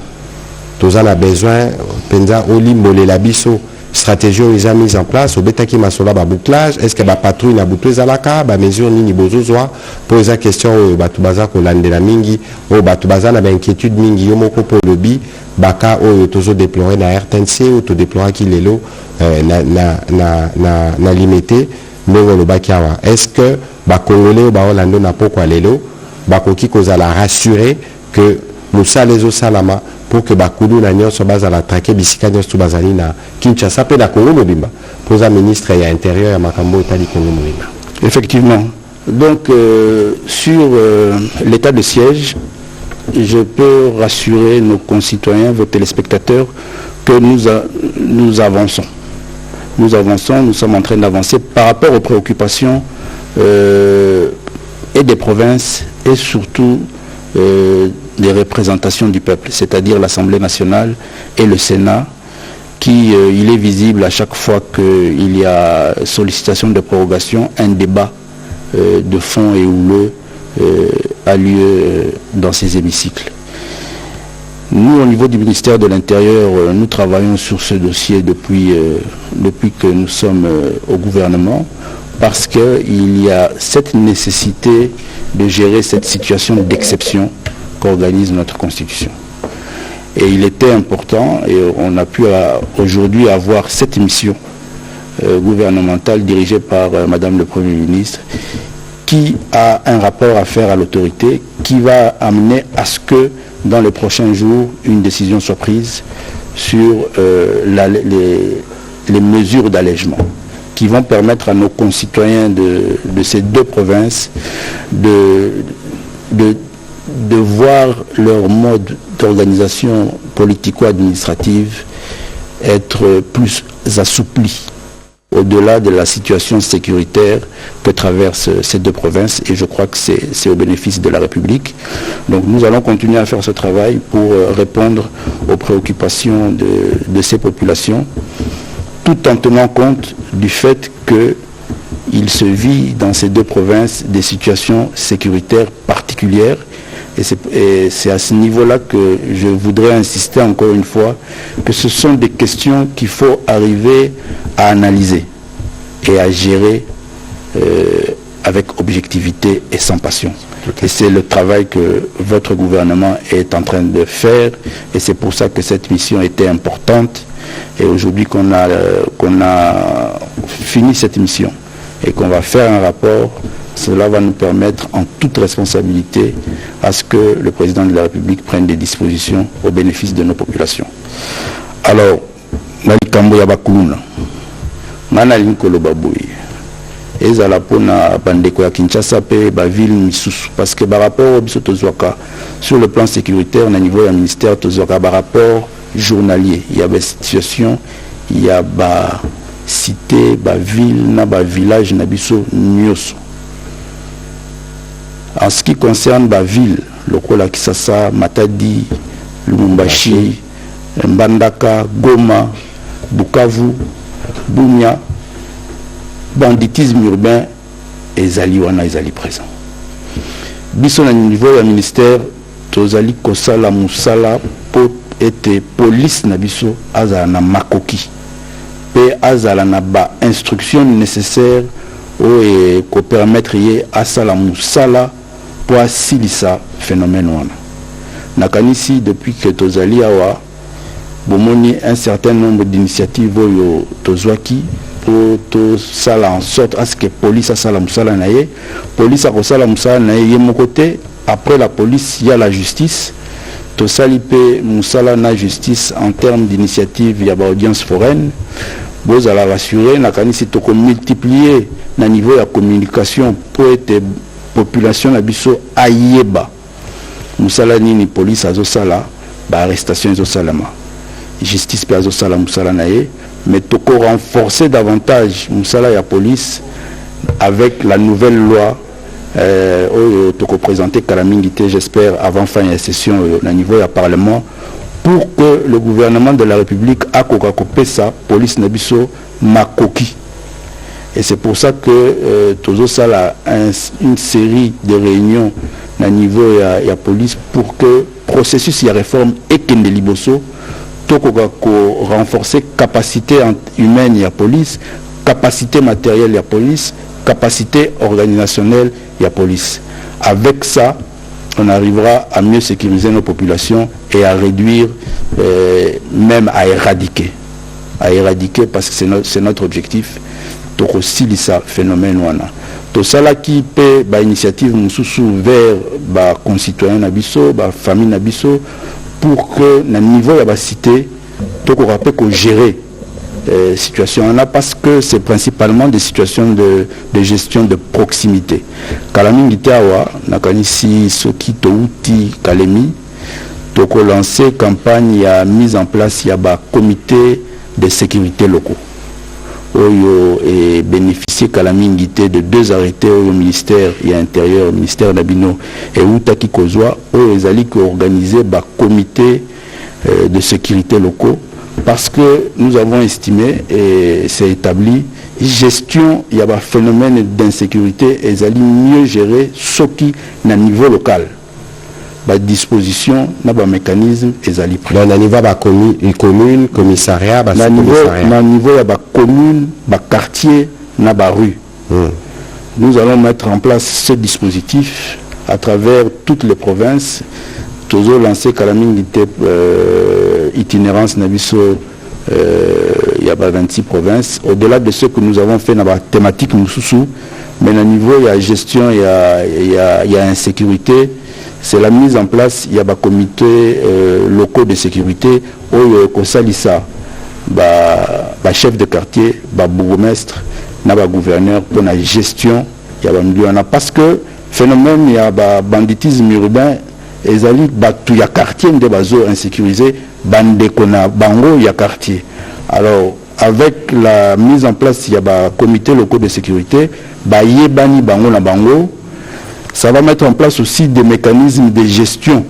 Tozana a besoin penza oli molela biso stratégie eza mise en place obeta ki masola ba bouclage, est-ce que ba patrouille na bouclage alaka ba mesure nini bozozwa pour eza question batu baza ko landela mingi o batu baza na ba inquiétude mingi yo moko po lobi baka o tozo déplorer na RTNC ou to déplorer ki lelo na limité ndenge lobaki awa. Est-ce que bakongolais ba olando na poko lelo bakoki kozala rassurer que musala ezo salama pour que bakulu na nyonso bazala traquer bisika nyonso bazali na Kinshasa pe na Congo mobimba pour la ministre ya intérieur ya makambo etali Congo mobimba. Effectivement. Donc sur l'état de siège, je peux rassurer nos concitoyens, vos téléspectateurs, que nous avançons. Nous avançons, nous sommes en train d'avancer par rapport aux préoccupations et des provinces et surtout des représentations du peuple, c'est-à-dire l'Assemblée nationale et le Sénat, qui il est visible à chaque fois qu'il y a sollicitation de prorogation, un débat de fond et houleux a lieu dans ces hémicycles. Nous, au niveau du ministère de l'Intérieur, nous travaillons sur ce dossier depuis que nous sommes au gouvernement, parce qu'il y a cette nécessité de gérer cette situation d'exception qu'organise notre Constitution. Et il était important, et on a pu aujourd'hui avoir cette mission gouvernementale dirigée par Madame le Premier ministre, qui a un rapport à faire à l'autorité, qui va amener à ce que dans les prochains jours, une décision soit prise sur les mesures d'allègement qui vont permettre à nos concitoyens de ces 2 provinces de voir leur mode d'organisation politico-administrative être plus assoupli au-delà de la situation sécuritaire que traversent ces 2 provinces, et je crois que c'est au bénéfice de la République. Donc nous allons continuer à faire ce travail pour répondre aux préoccupations de ces populations, tout en tenant compte du fait qu'il se vit dans ces 2 provinces des situations sécuritaires particulières. Et c'est à ce niveau-là que je voudrais insister encore une fois que ce sont des questions qu'il faut arriver à analyser et à gérer avec objectivité et sans passion. Et c'est le travail que votre gouvernement est en train de faire, et c'est pour ça que cette mission était importante. Et aujourd'hui qu'on a fini cette mission et qu'on va faire un rapport, cela va nous permettre en toute responsabilité à ce que le président de la République prenne des dispositions au bénéfice de nos populations. Alors, ezala pona bandeko ya Kinshasa pe ba ville misusu parce que par rapport au biso tozwaka sur le plan sécuritaire na niveau ya ministère tozwaka par rapport journalier, il y a des situations, il y a ba cité, ba ville na ba village na biso nyoso. En ce qui concerne la ville, Lokola Kisasa, Matadi, Lubumbashi, Mbandaka, Goma, Bukavu, Boumia, banditisme urbain, ezali wana ezali présent. Biso na niveau du ministère, tozali kosala musala pour être police na biso azala na makoki. Pe azala na ba instruction nécessaire pour permettre à sala musala pour asilisa phénomène wana. Nakanisi depuis que tozali awa bomoni un certain nombre d'initiatives oyo tozwaki pour to sala en sorte à ce que police a sala musala naye, police a sala musala naye mon côté, après la police il y a la justice. To sali pe musala na justice en termes d'initiative il y a ba audience foraine. Vous allez rassurer nakanisi to ko multiplier na niveau de communication pour être population na biso ayeba musala nini police azosala ba arrestation ezosalama justice pe azosala musala naye mais toko renforcer davantage musala ya police avec la nouvelle loi toko présenter kalamingité j'espère avant fin de session na niveau du parlement pour que le gouvernement de la République a kokakopé sa police na biso makoki. Et c'est pour ça que Tozo Sala a une série de réunions à niveau de la police pour que le processus de réforme et Kende Liboso, renforcer capacité humaine de la police, capacité matérielle de la police, capacité organisationnelle de la police. Avec ça, on arrivera à mieux sécuriser nos populations et à réduire, même à éradiquer. À éradiquer parce que c'est notre objectif. Toko silisa phénomène wana to sala qui peut ba initiative mususu vers ba concitoyens nabiso ba famille nabiso pour que na niveau ya ba cité toko rappel ko gérer situation là parce que c'est principalement des situations de gestion de proximité kalamingi tawa nakanisi soki to uti kalemi toko lancer campagne ya mise en place ya ba comité de sécurité locaux Oyo et bénéficier calamingité de 2 arrêtés au ministère et intérieur, ministère d'Abino et Outaki Kozwa, Oyo ezali qui organisé par comité de sécurité locaux parce que nous avons estimé et c'est établi gestion il y a un phénomène d'insécurité ezali mieux géré ce qui na niveau local. Ba disposition na ba mécanisme ezali pris dans niveau ba commune commissariat ba na niveau ya ba commune ba quartier na ba rue. Nous allons mettre en place ce dispositif à travers toutes les provinces. Toujours lancé calamité itinérance na biso il y a 26 provinces au-delà de ce que nous avons fait dans la thématique mususu mais au niveau il y a gestion il y a insécurité. C'est la mise en place, il y a des comités locaux de sécurité où il y a chef de quartier, bourgmestre, gouverneur pour la gestion. Parce que phénomène, il y a banditisme urbain, il y a quartier de insécurisé, il y a quartier. Alors, avec la mise en place, il y a des comités locaux de sécurité, ça va mettre en place aussi des mécanismes de gestion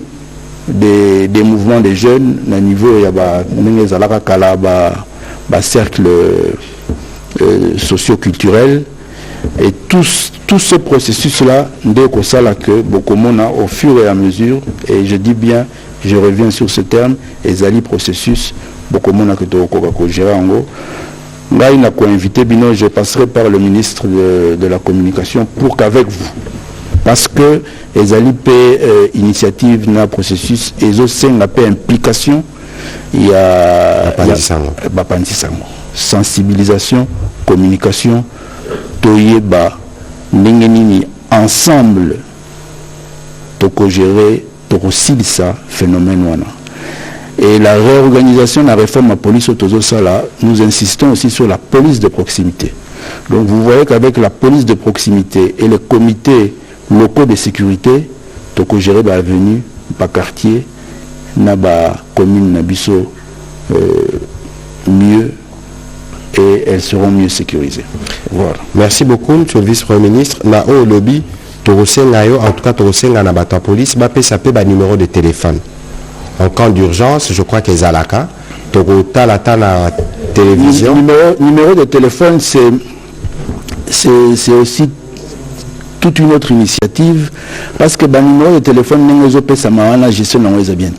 des mouvements des jeunes. À niveau, il y a cercle socio-culturel. Et tout ce processus-là, au fur et à mesure, et je dis bien, je reviens sur ce terme, les alliés processus, je passerai par le ministre de la Communication pour qu'avec vous, parce que les alliés initiative dans le processus, ils ont une implication, il y a sensibilisation, communication, toyeba, n'engeni ensemble, toko gérer, toko silisa phénomène wana. Et la réorganisation de la réforme à police autosala, nous insistons aussi sur la police de proximité. Donc vous voyez qu'avec la police de proximité et les comités locaux de sécurité, toko gérer ba avenue, ba quartier, na ba commune na biso mieux et elles seront mieux sécurisées. Voilà. Merci beaucoup, monsieur le vice-premier ministre. Na au lobby, en tout cas Torosenga na bata police, ba pesa pe ba numéro de téléphone. En cas d'urgence, je crois que Zalaka, Togota la na télévision. Numéro de téléphone, c'est aussi toute une autre initiative parce que le numéro de téléphone n'est gestion bien.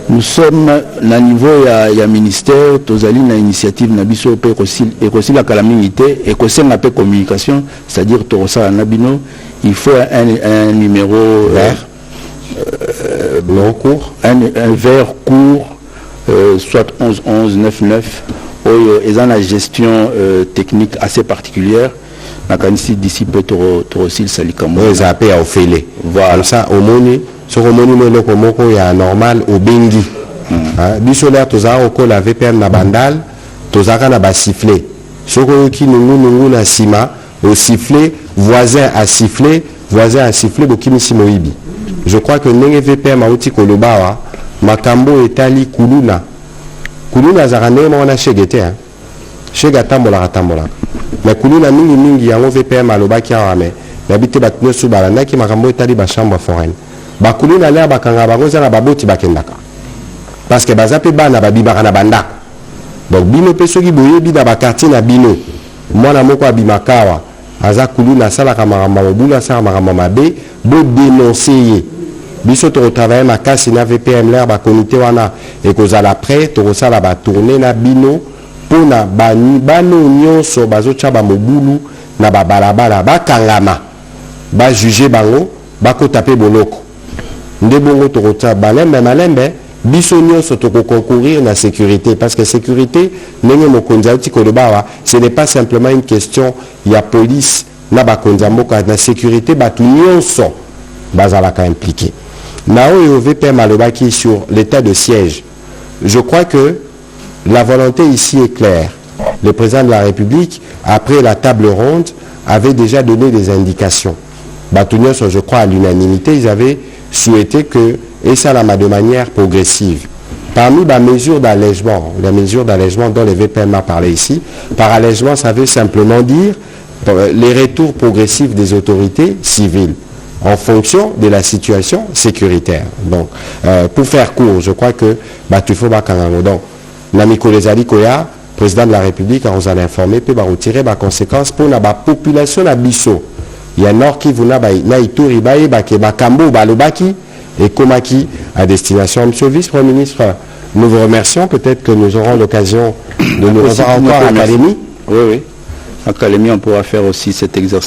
Nous sommes à niveau il y a ministère, tozali na initiative na biso pe et aussi la calamité et aussi la communication, c'est-à-dire torosa nabino, il faut un numéro vert court, un vert court, soit 11 11 99. Ils ont la gestion technique assez particulière. D'ici peu Torosil Salikamo. Ils ont appelé à Ophélie. Voilà ça, au Moni, sur le Moni, il y a normal au Bengi. Bissolaire, tu as encore la VPN na bandal, tu as sifflé. Sur le qui nous na sima, au sifflé, voisin a sifflé, Bokimisi Moibi. Je crois que Nenge VPN a outi Kolobawa, Makambo Etali Kuluna. Kuluna Zarane, on a chez Gété. Chez Gatambola. Mais Kuluna mingi yango VPM alobaki awame. Nabite batno subala naki makambo etali ba chambre foraine. Ba Kuluna l'air bakanga bango za na baboti bakendaka. Parce que bazape bana babibaka na banda. Donc bino pesoki boyebi na ba quartier na bino. Mwana moko abimakawa. Aza Kuluna sala kamaramba mobula sala maramba mabe bo dénoncer. Biso to travailler makasi na VPM l'air ba comité wana et kozala prêt to sala ba tourner na bino. Pona bani bano nyonso bazocha ba mobulu na ba balabala bakangama ba juger bango bako taper boloko nde bongo tokota malembe biso nyonso toko concourir na sécurité parce que sécurité ndenge mokonzi auti kolobawa ce n'est pas simplement une question ya police na bakonza mboka na sécurité batu nyonso bazalaka impliqué na oyo VPM alobaki sur l'état de siège. Je crois que la volonté ici est claire. Le président de la République, après la table ronde, avait déjà donné des indications. Batounios, je crois, à l'unanimité, ils avaient souhaité que, et ça de manière progressive. Parmi les mesures d'allègement dont le VPM a parlé ici, par allègement, ça veut simplement dire les retours progressifs des autorités civiles en fonction de la situation sécuritaire. Donc, pour faire court, je crois que Batufo Bakangango. Donc, Namiko Lezali Koya, président de la République, on a informé, peut retirer les conséquences pour la population de Bisso. Il y a Nord qui vient na Ituri, Bakambo, Balobaki et Komaki à destination. Monsieur le vice-premier ministre, nous vous remercions. Peut-être que nous aurons l'occasion de nous revoir encore à l'Académie. Oui. À l'Académie, on pourra faire aussi cet exercice.